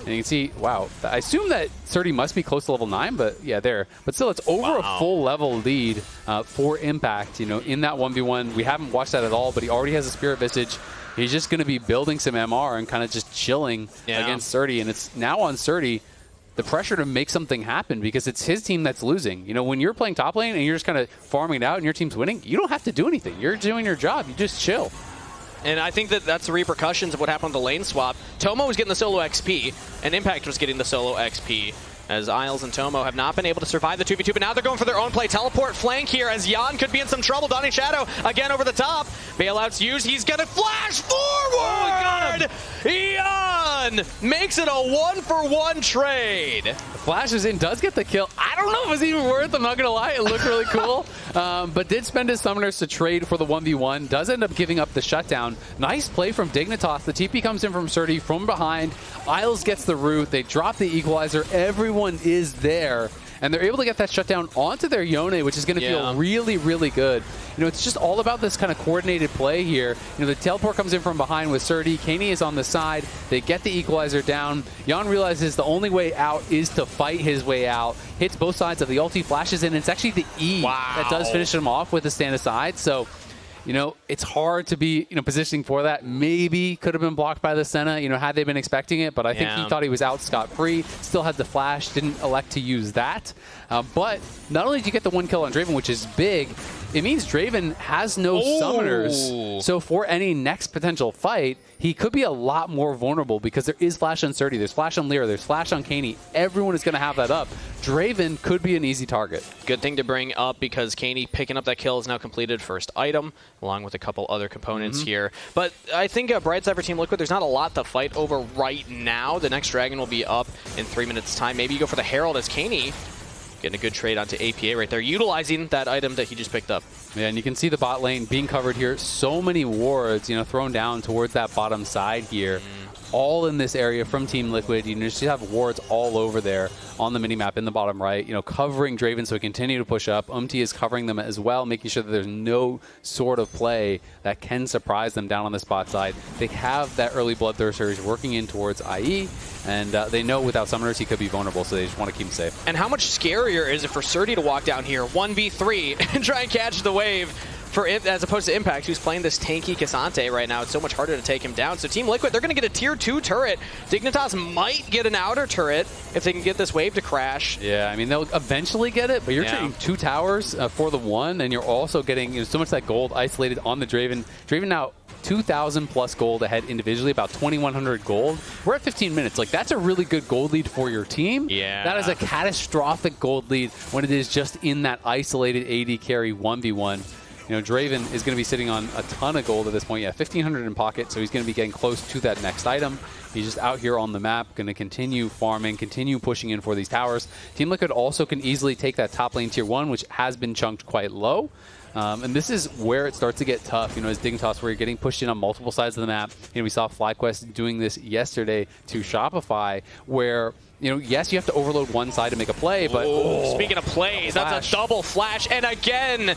And you can see, wow, I assume that Srtty must be close to level 9, but yeah, there. But still, it's over a full level lead for Impact, you know, in that 1v1. We haven't watched that at all, but he already has a Spirit Visage. He's just going to be building some MR and kind of just chilling against Srtty. And it's now on Srtty the pressure to make something happen because it's his team that's losing. You know, when you're playing top lane and you're just kind of farming it out and your team's winning, you don't have to do anything. You're doing your job. You just chill. And I think that that's the repercussions of what happened on the lane swap. Tomo was getting the solo XP, and Impact was getting the solo XP, as Isles and Tomo have not been able to survive the 2v2, but now they're going for their own play. Teleport flank here, as Yeon could be in some trouble. Donnie Shadow again over the top. Bailout's used. He's going to flash forward! Yeon makes it a 1-for-1 trade. Flashes in, does get the kill. I don't know if it was even worth, I'm not going to lie. It looked really cool. But did spend his summoners to trade for the 1v1. Does end up giving up the shutdown. Nice play from Dignitas. The TP comes in from Srtty from behind. Isles gets the root. They drop the equalizer. Everyone is there. And they're able to get that shutdown onto their Yone, which is going to feel really, really good. You know, it's just all about this kind of coordinated play here. You know, the teleport comes in from behind with Srtty. Keine is on the side. They get the equalizer down. Yeon realizes the only way out is to fight his way out. Hits both sides of the ulti, flashes in. It's actually the E that does finish him off with the stand aside. So, you know, it's hard to be, you know, positioning for that. Maybe could have been blocked by the Senna, you know, had they been expecting it. But I think he thought he was out scot-free. Still had the flash. Didn't elect to use that. But not only did you get the 1 kill on Draven, which is big, it means Draven has no summoners. So for any next potential fight, he could be a lot more vulnerable because there is flash on Srtty, there's flash on LirA, there's flash on Keine. Everyone is going to have that up. Draven could be an easy target. Good thing to bring up because Keine picking up that kill is now completed first item, along with a couple other components here. But I think bright side for Team Liquid, there's not a lot to fight over right now. The next dragon will be up in 3 minutes' time. Maybe you go for the Herald as Keine getting a good trade onto APA right there, utilizing that item that he just picked up. Yeah, and you can see the bot lane being covered here. So many wards, you know, thrown down towards that bottom side here. All in this area from Team Liquid. You just have wards all over there on the minimap in the bottom right, you know, covering Draven so he continue to push up. UmTi is covering them as well, making sure that there's no sort of play that can surprise them down on the spot side. They have that early Bloodthirsters working in towards IE, and they know without summoners he could be vulnerable, so they just want to keep him safe. And how much scarier is it for Srtty to walk down here 1v3 and try and catch the wave? For it, as opposed to Impact, who's playing this tanky Cassante right now. It's so much harder to take him down. So Team Liquid, they're going to get a tier 2 turret. Dignitas might get an outer turret if they can get this wave to crash. Yeah, I mean, they'll eventually get it, but you're trading 2 towers for the 1, and you're also getting, you know, so much of that gold isolated on the Draven. Draven now 2,000 plus gold ahead individually, about 2,100 gold. We're at 15 minutes. Like, that's a really good gold lead for your team. Yeah. That is a catastrophic gold lead when it is just in that isolated AD carry 1v1. You know, Draven is going to be sitting on a ton of gold at this point. Yeah, 1,500 in pocket, so he's going to be getting close to that next item. He's just out here on the map, going to continue farming, continue pushing in for these towers. Team Liquid also can easily take that top lane tier 1, which has been chunked quite low. And this is where it starts to get tough, as Dignitas, where you're getting pushed in on multiple sides of the map. We saw FlyQuest doing this yesterday to Shopify, where yes, you have to overload one side to make a play, but speaking of plays, that's a double flash, and again,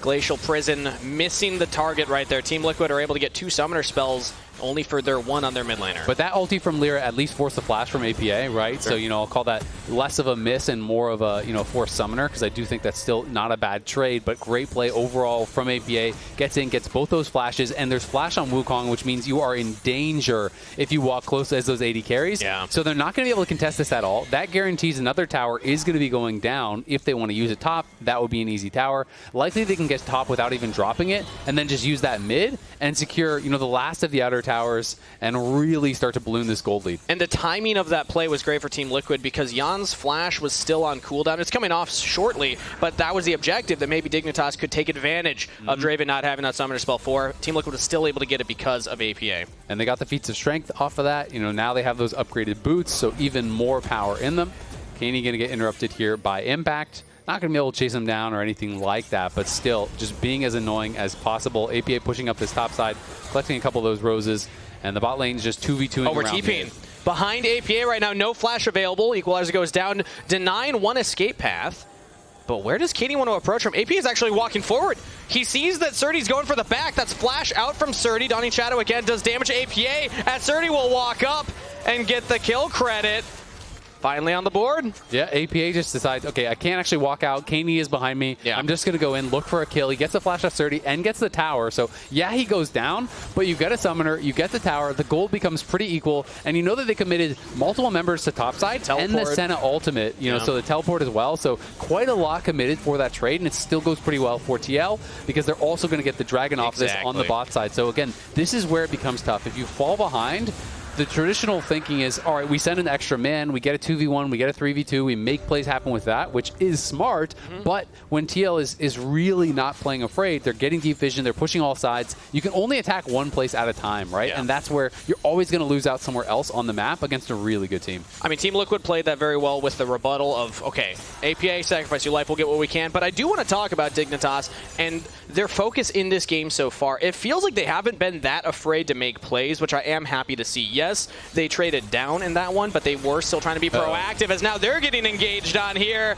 Glacial Prison missing the target right there. Team Liquid are able to get 2 summoner spells only for their 1 on their mid laner. But that ulti from LirA at least forced the flash from APA, right? Sure. So, I'll call that less of a miss and more of a, forced summoner, because I do think that's still not a bad trade, but great play overall from APA. Gets in, gets both those flashes, and there's flash on Wukong, which means you are in danger if you walk close as those AD carries. Yeah. So they're not going to be able to contest this at all. That guarantees another tower is going to be going down. If they want to use a top, that would be an easy tower. Likely they can get top without even dropping it, and then just use that mid and secure, the last of the outer towers and really start to balloon this gold lead. And the timing of that play was great for Team Liquid because Yeon's flash was still on cooldown. It's coming off shortly, but that was the objective, that maybe Dignitas could take advantage of Draven not having that summoner spell for. Team Liquid was still able to get it because of APA. And they got the feats of strength off of that. Now they have those upgraded boots, so even more power in them. Keine going to get interrupted here by Impact. Not going to be able to chase him down or anything like that, but still just being as annoying as possible. APA pushing up this top side, collecting a couple of those roses, and the bot lane is just 2v2ing we're around TPing. Behind APA right now, no flash available. Equalizer goes down, denying 1 escape path. But where does Keine want to approach from? AP is actually walking forward. He sees that Srtty's going for the back. That's flash out from Srtty. Donning Shadow again does damage to APA, as Srtty will walk up and get the kill credit. Finally on the board. Yeah, APA just decides, okay, I can't actually walk out. Keine is behind me. Yeah. I'm just going to go in, look for a kill. He gets a flash off Srtty and gets the tower. So, yeah, he goes down, but you get a summoner, you get the tower, the gold becomes pretty equal, and you know that they committed multiple members to topside and the Senna ultimate, so the teleport as well. So, quite a lot committed for that trade, and it still goes pretty well for TL because they're also going to get the dragon off this on the bot side. So, again, this is where it becomes tough. If you fall behind, the traditional thinking is, all right, we send an extra man, we get a 2v1, we get a 3v2, we make plays happen with that, which is smart, but when TL is really not playing afraid, they're getting deep vision, they're pushing all sides, you can only attack one place at a time, right? Yeah. And that's where you're always going to lose out somewhere else on the map against a really good team. I mean, Team Liquid played that very well with the rebuttal of, okay, APA, sacrifice your life, we'll get what we can, but I do want to talk about Dignitas and their focus in this game so far. It feels like they haven't been that afraid to make plays, which I am happy to see. Yes, they traded down in that one, but they were still trying to be proactive as now they're getting engaged on here.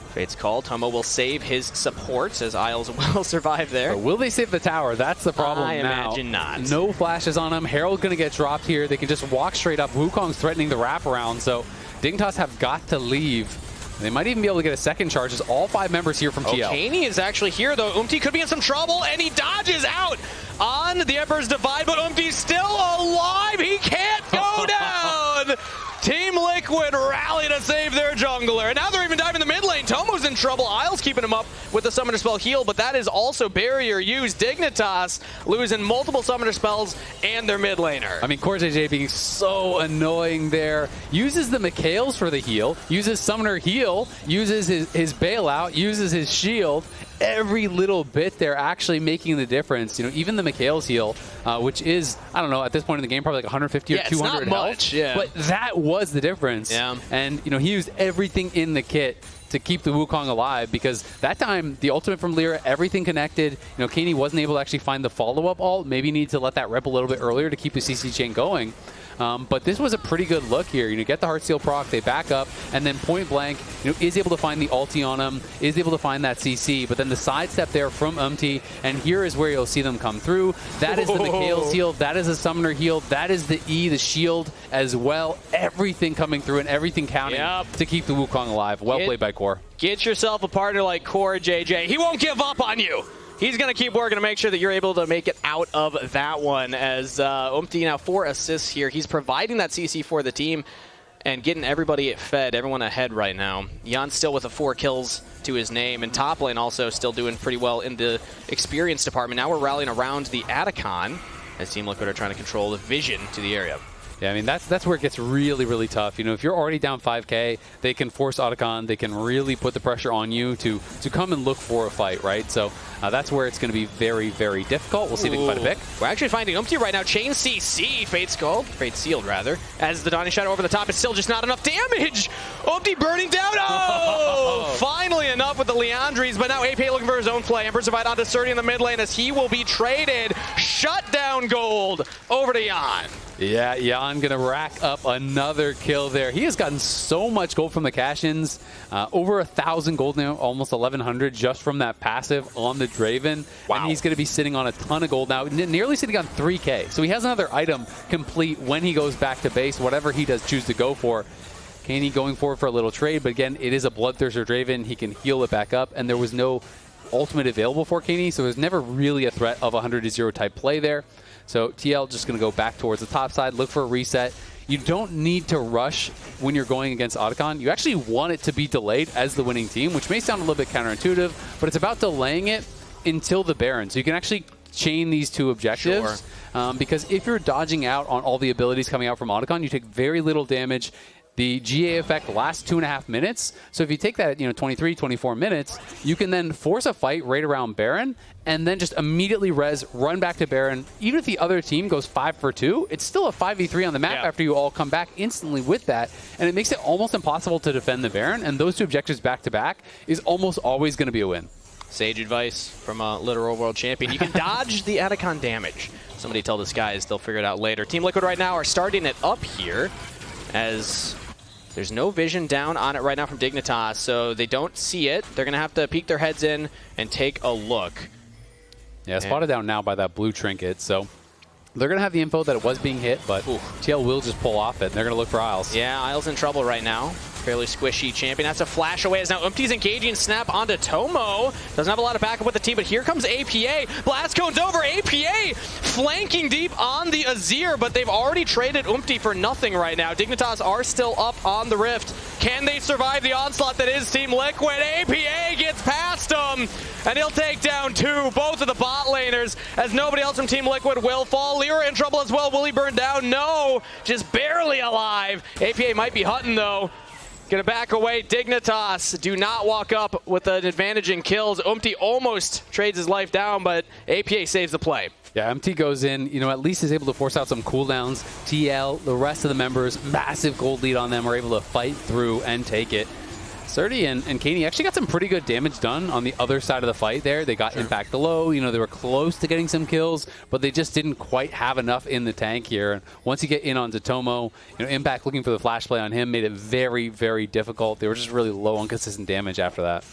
Fate's call. Tomo will save his supports as Isles will survive there. But will they save the tower? That's the problem I now. imagine not. No flashes on him. Herald's going to get dropped here. They can just walk straight up. Wukong's threatening the wraparound, so Dignitas have got to leave. They might even be able to get a second charge as all 5 members here from TL. Keine is actually here, though. UmTi could be in some trouble, and he dodges out on the Emperor's Divide, but UmTi's still alive. He can't go down. Team Liquid rally to save their jungler. And now they're even diving the mid lane. Tomo's in trouble. Isles keeping him up with the summoner spell heal, but that is also barrier used. Dignitas losing multiple summoner spells and their mid laner. I mean, CoreJJ being so annoying there. Uses the Mikhails for the heal, uses summoner heal, uses his bailout, uses his shield. Every little bit there actually making the difference. Even the Mikhails heal, which is, I don't know, at this point in the game, probably like 150 or 200 it's not health. much, But that was the difference. Yeah. And, he used everything in the kit to keep the Wukong alive, because that time, the ultimate from LirA, everything connected. Keine wasn't able to actually find the follow-up ult. Maybe need to let that rep a little bit earlier to keep the CC chain going. But this was a pretty good look here. Get the Heartsteel proc, they back up, and then point blank, is able to find the ulti on him, is able to find that CC, but then the sidestep there from UmTi, and here is where you'll see them come through. That is the Mikhails heal, that is a summoner heal, that is the E, the shield as well. Everything coming through and everything counting to keep the Wukong alive. Well played by Core. Get yourself a partner like CoreJJ. He won't give up on you. He's going to keep working to make sure that you're able to make it out of that one, as UmTi now 4 assists here. He's providing that CC for the team and getting everybody fed, everyone ahead right now. Yeon still with 4 kills to his name, and top lane also still doing pretty well in the experience department. Now we're rallying around the Atacon as Team Liquid are trying to control the vision to the area. Yeah, I mean, that's where it gets really, really tough. You know, if you're already down 5K, they can force Otacon. They can really put the pressure on you to come and look for a fight, right? So that's where it's going to be very, very difficult. We'll see if they can find a pick. We're actually finding UmTi right now. Chain CC, Fate Sealed, rather. As the Dawning Shadow over the top, it's still just not enough damage. UmTi burning down. Oh! Finally enough with the Leandries, but now APA looking for his own play. Emperor's Divide onto Srtty in the mid lane as he will be traded. Shutdown gold over to Yeon. Yeah, Yeon gonna rack up another kill there. He has gotten so much gold from the cash-ins. Over 1,000 gold now, almost 1,100 just from that passive on the Draven. Wow. And he's gonna be sitting on a ton of gold now, nearly sitting on 3K. So he has another item complete when he goes back to base, whatever he does choose to go for. Keine going forward for a little trade, but again, it is a Bloodthirster Draven. He can heal it back up, and there was no ultimate available for Keine, so there's never really a threat of 100-0 type play there. So TL just going to go back towards the top side, look for a reset. You don't need to rush when you're going against Otacon. You actually want it to be delayed as the winning team, which may sound a little bit counterintuitive, but it's about delaying it until the Baron. So you can actually chain these two objectives. Sure. Because if you're dodging out on all the abilities coming out from Otacon, you take very little damage. The GA effect lasts 2.5 minutes. So if you take that at 23, 24 minutes, you can then force a fight right around Baron and then just immediately res, run back to Baron. Even if the other team goes 5 for 2, it's still a 5v3 on the map after you all come back instantly with that. And it makes it almost impossible to defend the Baron. And those two objectives back to back is almost always going to be a win. Sage advice from a literal world champion. You can dodge the Otacon damage. Somebody tell this guys, they'll figure it out later. Team Liquid right now are starting it up here as there's no vision down on it right now from Dignitas, so they don't see it. They're going to have to peek their heads in and take a look. Yeah, spotted down now by that blue trinket, so they're going to have the info that it was being hit, but TL will just pull off it, and they're going to look for Isles. Yeah, Isles in trouble right now. Fairly squishy champion. That's a flash away as now UmTi's engaging snap onto Tomo. Doesn't have a lot of backup with the team, but here comes APA. Blast cone's over. APA flanking deep on the Azir, but they've already traded UmTi for nothing right now. Dignitas are still up on the Rift. Can they survive the onslaught that is Team Liquid? APA gets past them, and he'll take down both of the bot laners, as nobody else from Team Liquid will fall. LirA in trouble as well. Will he burn down? No, just barely alive. APA might be hunting though. Gonna back away. Dignitas do not walk up with an advantage in kills. UmTi almost trades his life down, but APA saves the play. Yeah, UmTi goes in, at least is able to force out some cooldowns. TL, the rest of the members, massive gold lead on them, are able to fight through and take it. Srtty and Keine actually got some pretty good damage done on the other side of the fight there. They got impact low, they were close to getting some kills, but they just didn't quite have enough in the tank here. And once you get in onto Tomo, Impact looking for the flash play on him made it very, very difficult. They were just really low on consistent damage after that.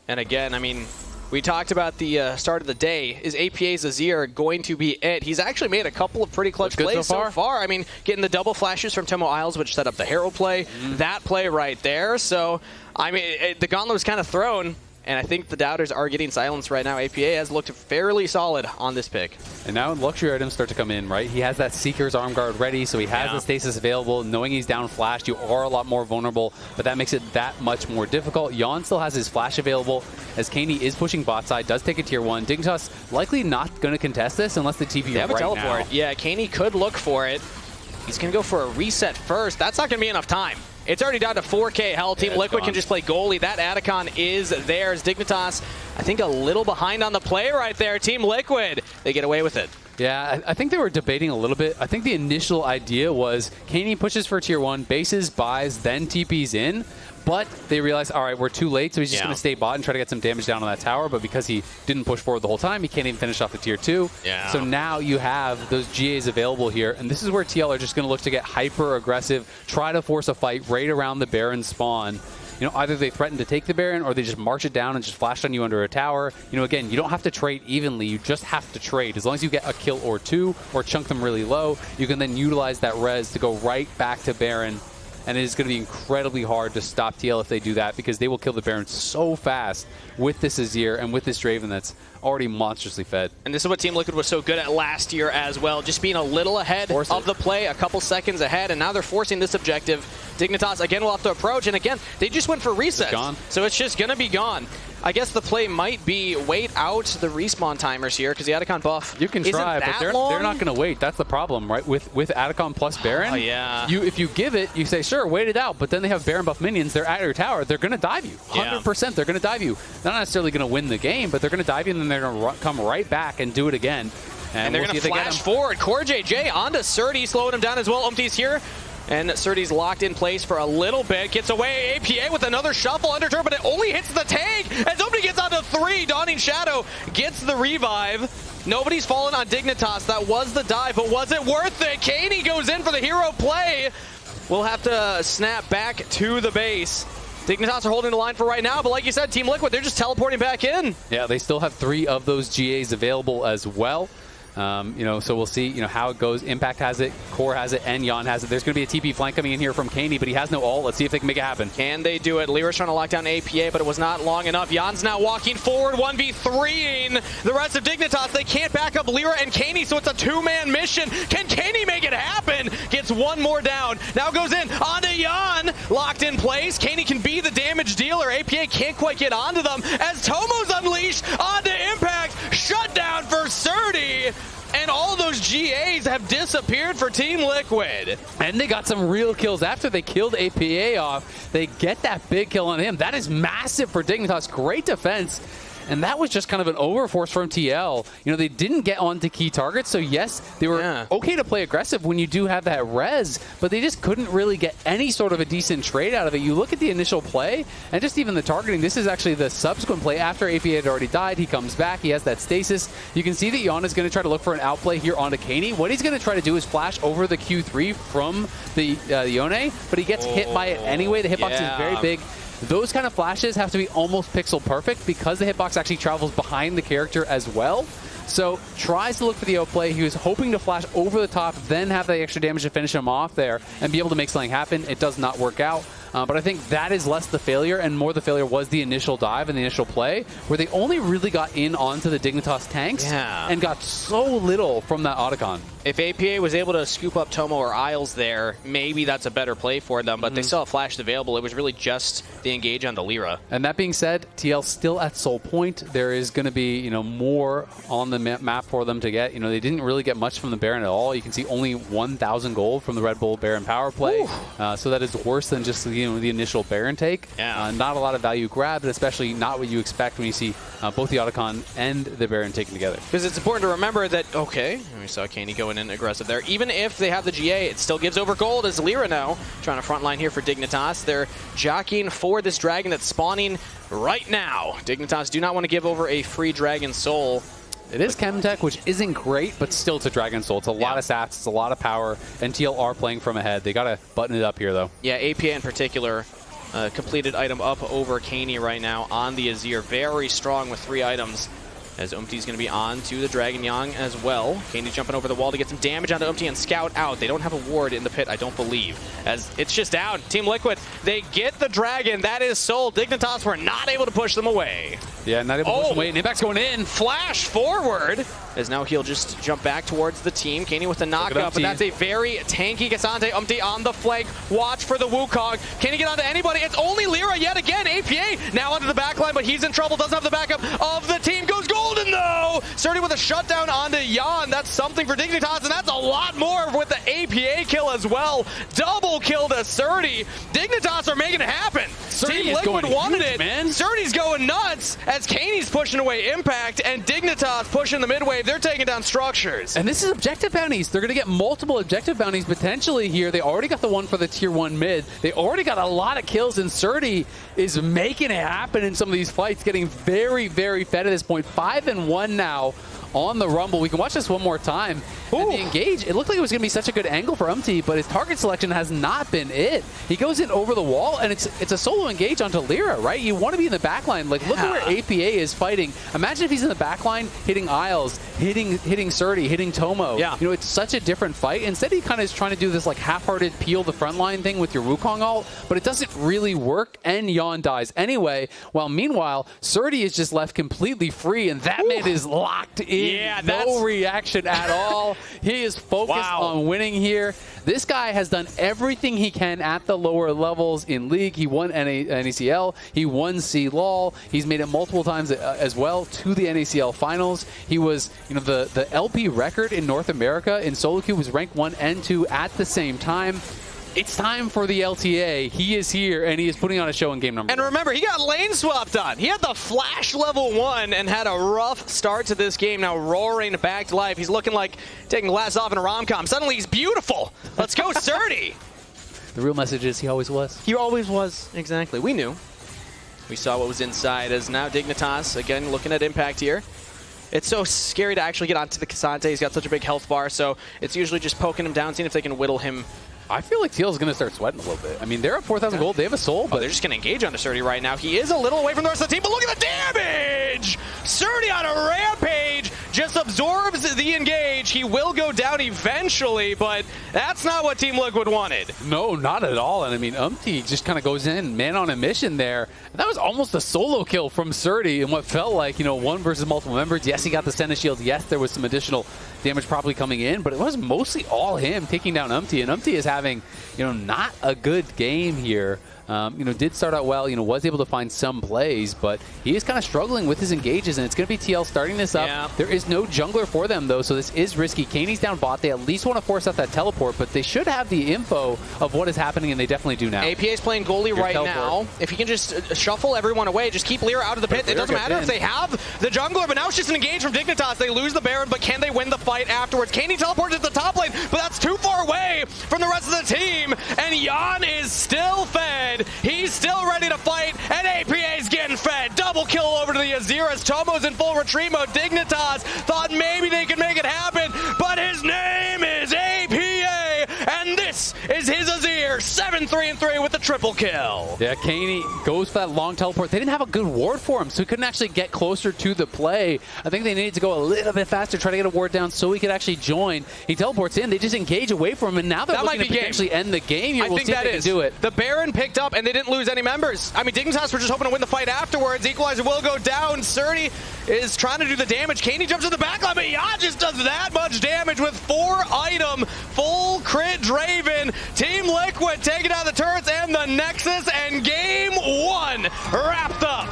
And again, I mean, we talked about the start of the day. Is APA's Azir going to be it? He's actually made a couple of pretty clutch plays so far. I mean, getting the double flashes from Tomo Isles, which set up the Herald play. That play right there. So, I mean, the gauntlet was kind of thrown. And I think the doubters are getting silenced right now. APA has looked fairly solid on this pick. And now luxury items start to come in, right? He has that Seeker's arm guard ready, so he has the stasis available. Knowing he's down flashed, you are a lot more vulnerable, but that makes it that much more difficult. Yeon still has his flash available, as Keine is pushing bot side, does take a tier 1. Dignitas likely not going to contest this unless the TP they have right a teleport. now. Yeah, Keine could look for it. He's going to go for a reset first. That's not going to be enough time. It's already down to 4K. Hell, Team Liquid can just play goalie. That Otacon is theirs. Dignitas, I think, a little behind on the play right there. Team Liquid, they get away with it. Yeah, I think they were debating a little bit. I think the initial idea was Keine pushes for tier 1, bases, buys, then TPs in. But they realized, all right, we're too late, so he's just going to stay bot and try to get some damage down on that tower. But because he didn't push forward the whole time, he can't even finish off the tier 2. Yeah. So now you have those GAs available here. And this is where TL are just going to look to get hyper-aggressive, try to force a fight right around the Baron spawn. Either they threaten to take the Baron or they just march it down and just flash on you under a tower. Again, you don't have to trade evenly. You just have to trade. As long as you get a kill or 2 or chunk them really low, you can then utilize that res to go right back to Baron. And it is going to be incredibly hard to stop TL if they do that, because they will kill the Baron so fast with this Azir and with this Draven that's already monstrously fed. And this is what Team Liquid was so good at last year as well, just being a little ahead of the play, a couple seconds ahead, and now they're forcing this objective. Dignitas, again, will have to approach, and again, they just went for resets. It's gone. So it's just going to be gone. I guess the play might be wait out the respawn timers here because the Atacon buff You can try, but they're not going to wait. That's the problem, right? With Atacon plus Baron, oh, yeah. If you give it, you say, sure, wait it out, but then they have Baron buff minions, they're at your tower, they're going to dive you. 100%, they're going to dive you. They're not necessarily going to win the game, but they're going to dive you, and then they're going to come right back and do it again. And they're going to flash forward. CoreJJ onto Srtty, slowing him down as well. UmTi's here. And Srtty's locked in place for a little bit. Gets away. APA with another shuffle under turn, but it only hits the tank. As UmTi gets onto 3. Dawning Shadow gets the revive. Nobody's fallen on Dignitas. That was the dive, but was it worth it? Keine goes in for the hero play. We'll have to snap back to the base. Dignitas are holding the line for right now, but like you said, Team Liquid, they're just teleporting back in. Yeah, they still have 3 of those GAs available as well. So we'll see, how it goes. Impact has it, Core has it, and Yeon has it. There's going to be a TP flank coming in here from Keine, but he has no ult. Let's see if they can make it happen. Can they do it? LirA's trying to lock down APA, but it was not long enough. Yeon's now walking forward, 1v3ing the rest of Dignitas. They can't back up LirA and Keine, so it's a 2-man mission. Can Keine make it happen? Gets one more down. Now goes in onto Yeon, locked in place. Keine can be the damage dealer. APA can't quite get onto them as Tomo's unleashed onto Impact. Shut down for Srtty. And all those GAs have disappeared for Team Liquid. And they got some real kills after they killed APA off. They get that big kill on him. That is massive for Dignitas. Great defense. And that was just kind of an overforce from TL. They didn't get onto key targets, so yes, they were okay to play aggressive when you do have that res, but they just couldn't really get any sort of a decent trade out of it. You look at the initial play, and just even the targeting, this is actually the subsequent play. After APA had already died, he comes back, he has that stasis. You can see that Yeon is going to try to look for an outplay here onto Keine. What he's going to try to do is flash over the Q3 from the Yone, but he gets hit by it anyway. The hitbox is very big. Those kind of flashes have to be almost pixel perfect because the hitbox actually travels behind the character as well. So tries to look for the outplay. He was hoping to flash over the top, then have the extra damage to finish him off there and be able to make something happen. It does not work out. But I think that is less the failure, and more the failure was the initial dive and the initial play, where they only really got in onto the Dignitas tanks and got so little from that Otacon. If APA was able to scoop up Tomo or Isles there, maybe that's a better play for them, but they still have flashes available. It was really just the engage on the LirA. And that being said, TL still at Soul Point. There is going to be, more on the map for them to get. They didn't really get much from the Baron at all. You can see only 1,000 gold from the Red Bull Baron power play. So that is worse than just the initial Baron take. Not a lot of value grabbed, especially not what you expect when you see both the Otacon and the Baron taken together. Because it's important to remember that, we saw Keine going in aggressive there. Even if they have the GA, it still gives over gold as LirA now trying to frontline here for Dignitas. They're jockeying for this dragon that's spawning right now. Dignitas do not want to give over a free Dragon Soul. It is Chemtech, which isn't great, but still it's a Dragon Soul. It's a lot of stats, it's a lot of power, and TL are playing from ahead. They got to button it up here, though. Yeah, APA in particular, completed item up over Keine right now on the Azir. Very strong with 3 items. As UmTi's going to be on to the Dragon Young as well. Keine jumping over the wall to get some damage onto UmTi and scout out. They don't have a ward in the pit, I don't believe. As it's just down. Team Liquid, they get the Dragon. That is Seoul. Dignitas were not able to push them away. Yeah, not able to push them away. And Impact's going in. Flash forward. As now he'll just jump back towards the team. Keine with the knockup, but that's a very tanky Cassante. UmTi on the flank. Watch for the Wukong. Can he get onto anybody? It's only LirA yet again. APA now onto the backline, but he's in trouble. Doesn't have the backup of the team. Goes golden though. Srtty with a shutdown onto Yeon. That's something for Dignitas, and that's a lot more with the APA kill as well. Double kill to Srtty. Dignitas are making it happen. Team Liquid wanted it. Man. Srtty's going nuts as Kaine's pushing away Impact and Dignitas pushing the mid wave. They're taking down structures. And this is objective bounties. They're going to get multiple objective bounties potentially here. They already got the one for the tier 1 mid. They already got a lot of kills, and Srtty is making it happen in some of these fights, getting very, very fed at this point. 5-1 now on the Rumble. We can watch this one more time. And the engage, it looked like it was going to be such a good angle for UmTi, but his target selection has not been it. He goes in over the wall, and it's a solo engage onto LirA, right? You want to be in the backline. Like, look at where APA is fighting. Imagine if he's in the backline hitting Isles, hitting Srtty, hitting Tomo. Yeah. It's such a different fight. Instead, he kind of is trying to do this like half-hearted peel the front line thing with your Wukong ult, but it doesn't really work, and Yeon dies anyway. While meanwhile, Srtty is just left completely free, and that man is locked in. Yeah, no reaction at all. He is focused on winning here. This guy has done everything he can at the lower levels in League. He won NACL. He won CLOL. He's made it multiple times as well to the NACL finals. He was, the LP record in North America in solo queue was ranked 1 and 2 at the same time. It's time for the LTA. He is here, and he is putting on a show in game number 1. And remember, he got lane swapped on. He had the flash level 1 and had a rough start to this game, now roaring back to life. He's looking like taking glass off in a rom-com. Suddenly, he's beautiful. Let's go, Srtty. The real message is he always was. He always was. Exactly. We knew. We saw what was inside as now Dignitas, again, looking at impact here. It's so scary to actually get onto the Cassante. He's got such a big health bar, so it's usually just poking him down, seeing if they can whittle him. I feel like Teal's going to start sweating a little bit. I mean, they're at 4,000 gold. They have a soul, but they're just going to engage onto Srtty right now. He is a little away from the rest of the team, but look at the damage! Srtty on a rampage just absorbs the engage. He will go down eventually, but that's not what Team Liquid wanted. No, not at all. And I mean, UmTi just kind of goes in, man on a mission there. And that was almost a solo kill from Srtty in what felt like, one versus multiple members. Yes, he got the Senna shield. Yes, there was some additional damage probably coming in, but it was mostly all him taking down UmTi. And UmTi is having, not a good game here. Did start out well, was able to find some plays, but he is kind of struggling with his engages, and it's going to be TL starting this up. Yeah. There is no jungler for them, though, so this is risky. Kaine's down bot. They at least want to force out that teleport, but they should have the info of what is happening, and they definitely do now. APA's playing goalie right now. If he can just shuffle everyone away, just keep LirA out of the pit. It doesn't matter if they have the jungler, but now it's just an engage from Dignitas. They lose the Baron, but can they win the fight afterwards? Kaine teleported to the top lane, but that's too far away from the rest of the team, and Yeon is still fed. He's still ready to fight, and APA's getting fed. Double kill over to the Azir as Tomo's in full retreat mode. Dignitas thought maybe they could make it happen, but his name is APA, and this is his Azir. 7-3-3 with the triple kill. Yeah, Keine goes for that long teleport. They didn't have a good ward for him, so he couldn't actually get closer to the play. I think they needed to go a little bit faster, try to get a ward down so he could actually join. He teleports in, they just engage away from him, and now they're looking to potentially end the game here. I think that is. The Baron picked up, and they didn't lose any members. I mean, Dignitas were just hoping to win the fight afterwards. Equalizer will go down. Srtty is trying to do the damage. Keine jumps in the backline, but Yacht just does that much damage with 4-item full crit Draven. Team Liquid taking out the turrets and the Nexus, and game 1 wrapped up.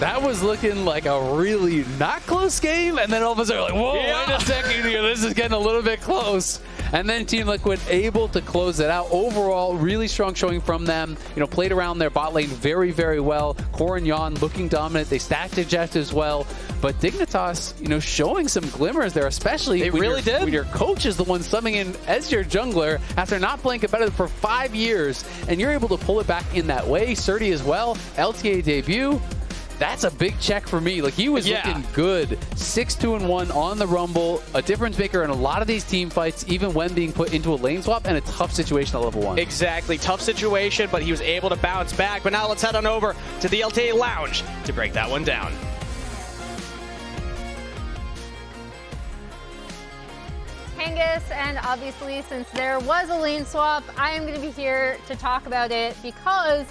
That was looking like a really not close game, and then all of a sudden, like, whoa, wait a second here, this is getting a little bit close. And then Team Liquid able to close it out. Overall, really strong showing from them. Played around their bot lane very, very well. Core and Yeon looking dominant. They stacked a Jatt as well. But Dignitas, showing some glimmers there, especially when your coach is the one subbing in as your jungler after not playing competitive for 5 years, and you're able to pull it back in that way. Srtty as well, LTA debut. That's a big check for me. Like, he was looking good. 6-2-1 on the Rumble. A difference maker in a lot of these team fights, even when being put into a lane swap and a tough situation at level 1. Exactly. Tough situation, but he was able to bounce back. But now let's head on over to the LTA Lounge to break that one down. Kangas, and obviously, since there was a lane swap, I am going to be here to talk about it because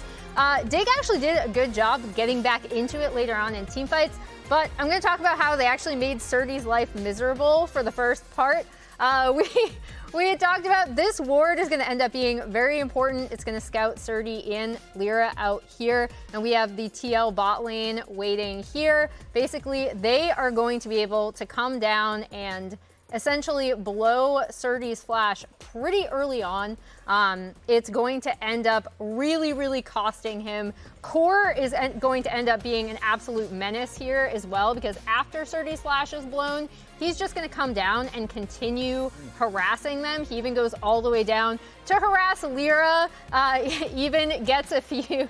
Dig actually did a good job of getting back into it later on in team fights, but I'm going to talk about how they actually made Srtty's life miserable for the first part. We had talked about this ward is going to end up being very important. It's going to scout Srtty in, LirA out here, and we have the TL bot lane waiting here. Basically, they are going to be able to come down and essentially blow Srtty's flash pretty early on. It's going to end up really, really costing him. Core is going to end up being an absolute menace here as well, because after Srtty's flash is blown, he's just going to come down and continue harassing them. He even goes all the way down to harass LirA, even gets a few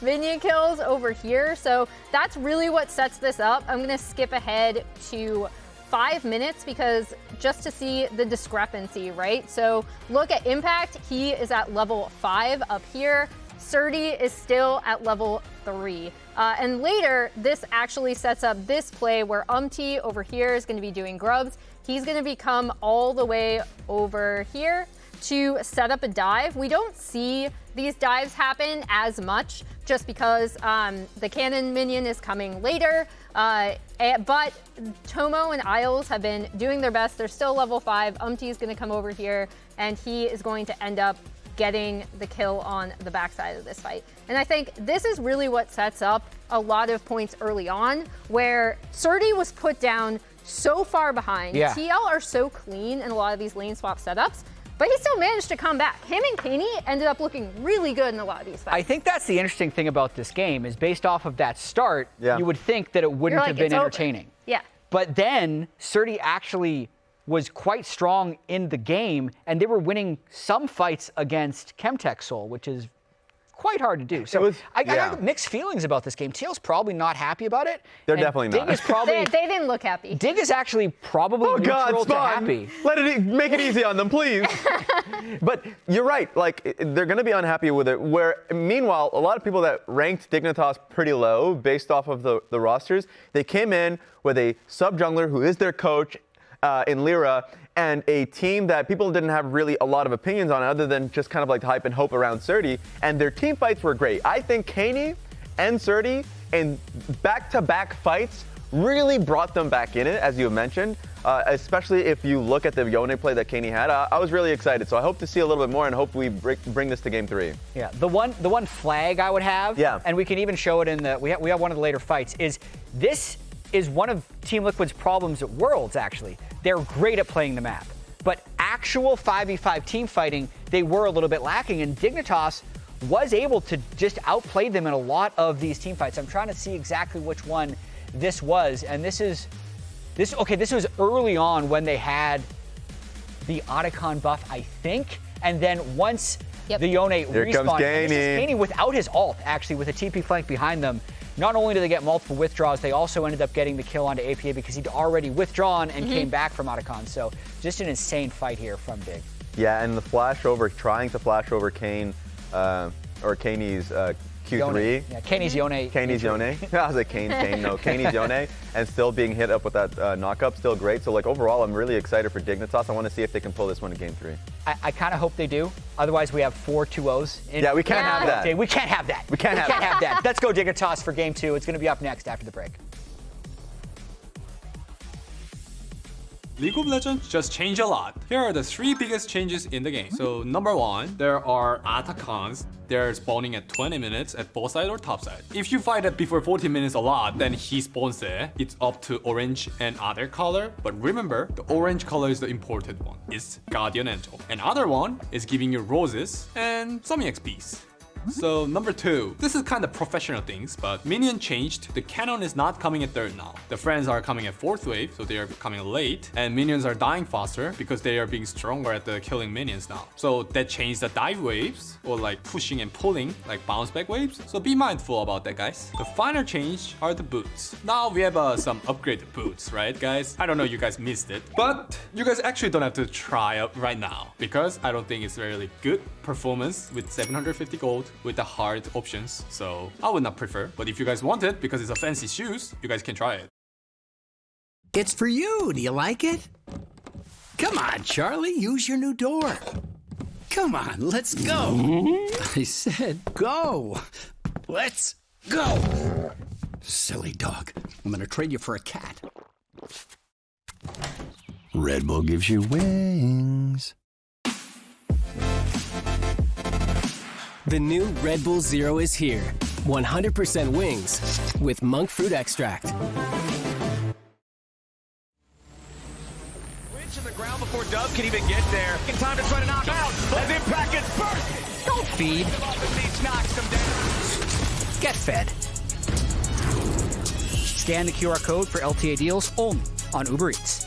minion kills over here. So that's really what sets this up. I'm going to skip ahead to 5 minutes because just to see the discrepancy, right? So look at impact. He is at level 5 up here. Srtty is still at level 3. And later, this actually sets up this play where UmTi over here is going to be doing grubs. He's going to become all the way over here to set up a dive. We don't see these dives happen as much, just because the cannon minion is coming later. But Tomo and Isles have been doing their best. They're still level 5. UmTi is going to come over here, and he is going to end up getting the kill on the backside of this fight. And I think this is really what sets up a lot of points early on, where Srtty was put down so far behind. Yeah. TL are so clean in a lot of these lane swap setups, but he still managed to come back. Him and Keine ended up looking really good in a lot of these fights. I think that's the interesting thing about this game is based off of that start, you would think that it wouldn't have been entertaining. Yeah. But then Srtty actually was quite strong in the game, and they were winning some fights against Chemtech Seoul, which is quite hard to do. So I got mixed feelings about this game. TL's probably not happy about it. They're definitely not. Dig is probably, they didn't look happy. Dig is actually probably neutral to happy. Let it make it easy on them, please. But you're right. Like, they're going to be unhappy with it. Where meanwhile, a lot of people that ranked Dignitas pretty low based off of the rosters, they came in with a sub jungler who is their coach in LirA, and a team that people didn't have really a lot of opinions on other than just kind of like hype and hope around Srtty, and their team fights were great. I think Keine and Srtty in back-to-back fights really brought them back in it, as you mentioned, especially if you look at the Yone play that Keine had. I was really excited, so I hope to see a little bit more and hope we bring this to game 3. Yeah, the one flag I would have, and we can even show it in the, we have one of the later fights, is this is one of Team Liquid's problems at Worlds, actually. They're great at playing the map, but actual 5v5 team fighting, they were a little bit lacking, and Dignitas was able to just outplay them in a lot of these team fights. I'm trying to see exactly which one this was, and this was early on when they had the Otacon buff, I think, and then once the Yone respawned, comes Keine. Keine without his ult, actually, with a TP flank behind them. Not only did they get multiple withdraws, they also ended up getting the kill onto APA because he'd already withdrawn and came back from Otacon. So just an insane fight here from Dig. Yeah, and the flash over, trying to flash over Kane, or Kaine's Q3. Yone. Yeah, Kaine's Yone. Kaine's Yone. I was like, Kane, no. Kaine's Yone. And still being hit up with that knock-up, still great. So, like, overall, I'm really excited for Dignitas. I want to see if they can pull this one in game 3. I kind of hope they do. Otherwise, we have 4 2-0s. Yeah, we can't have that. We can't have that. We can't have that. Let's go Dignitas for game 2. It's going to be up next after the break. League of Legends just changed a lot. Here are the 3 biggest changes in the game. So number 1, there are Otacons. They're spawning at 20 minutes at both side or top side. If you fight it before 14 minutes a lot, then he spawns there. It's up to orange and other color. But remember, the orange color is the important one. It's Guardian Angel. And other one is giving you roses and some XPs. So number 2, this is kind of professional things, but minion changed. The cannon is not coming at 3rd now. The friends are coming at 4th wave, so they are coming late, and minions are dying faster because they are being stronger at the killing minions now. So that changed the dive waves, or like pushing and pulling, like bounce back waves. So be mindful about that, guys. The final change are the boots. Now we have some upgraded boots, right, guys? I don't know, you guys missed it, but you guys actually don't have to try out right now because I don't think it's really good performance with 750 gold with the hard options, so I would not prefer. But if you guys want it because it's a fancy shoes, you guys can try it. It's for you. Do you like it? Come on, Charlie, use your new door. Come on, let's go. I said go. Let's go. Silly dog. I'm gonna trade you for a cat. Red Bull gives you wings. The new Red Bull Zero is here. 100% wings with monk fruit extract. Winch in the ground before Dub can even get there. In time to try to knock out as Impact gets burst. Don't feed. Get fed. Scan the QR code for LTA deals only on Uber Eats.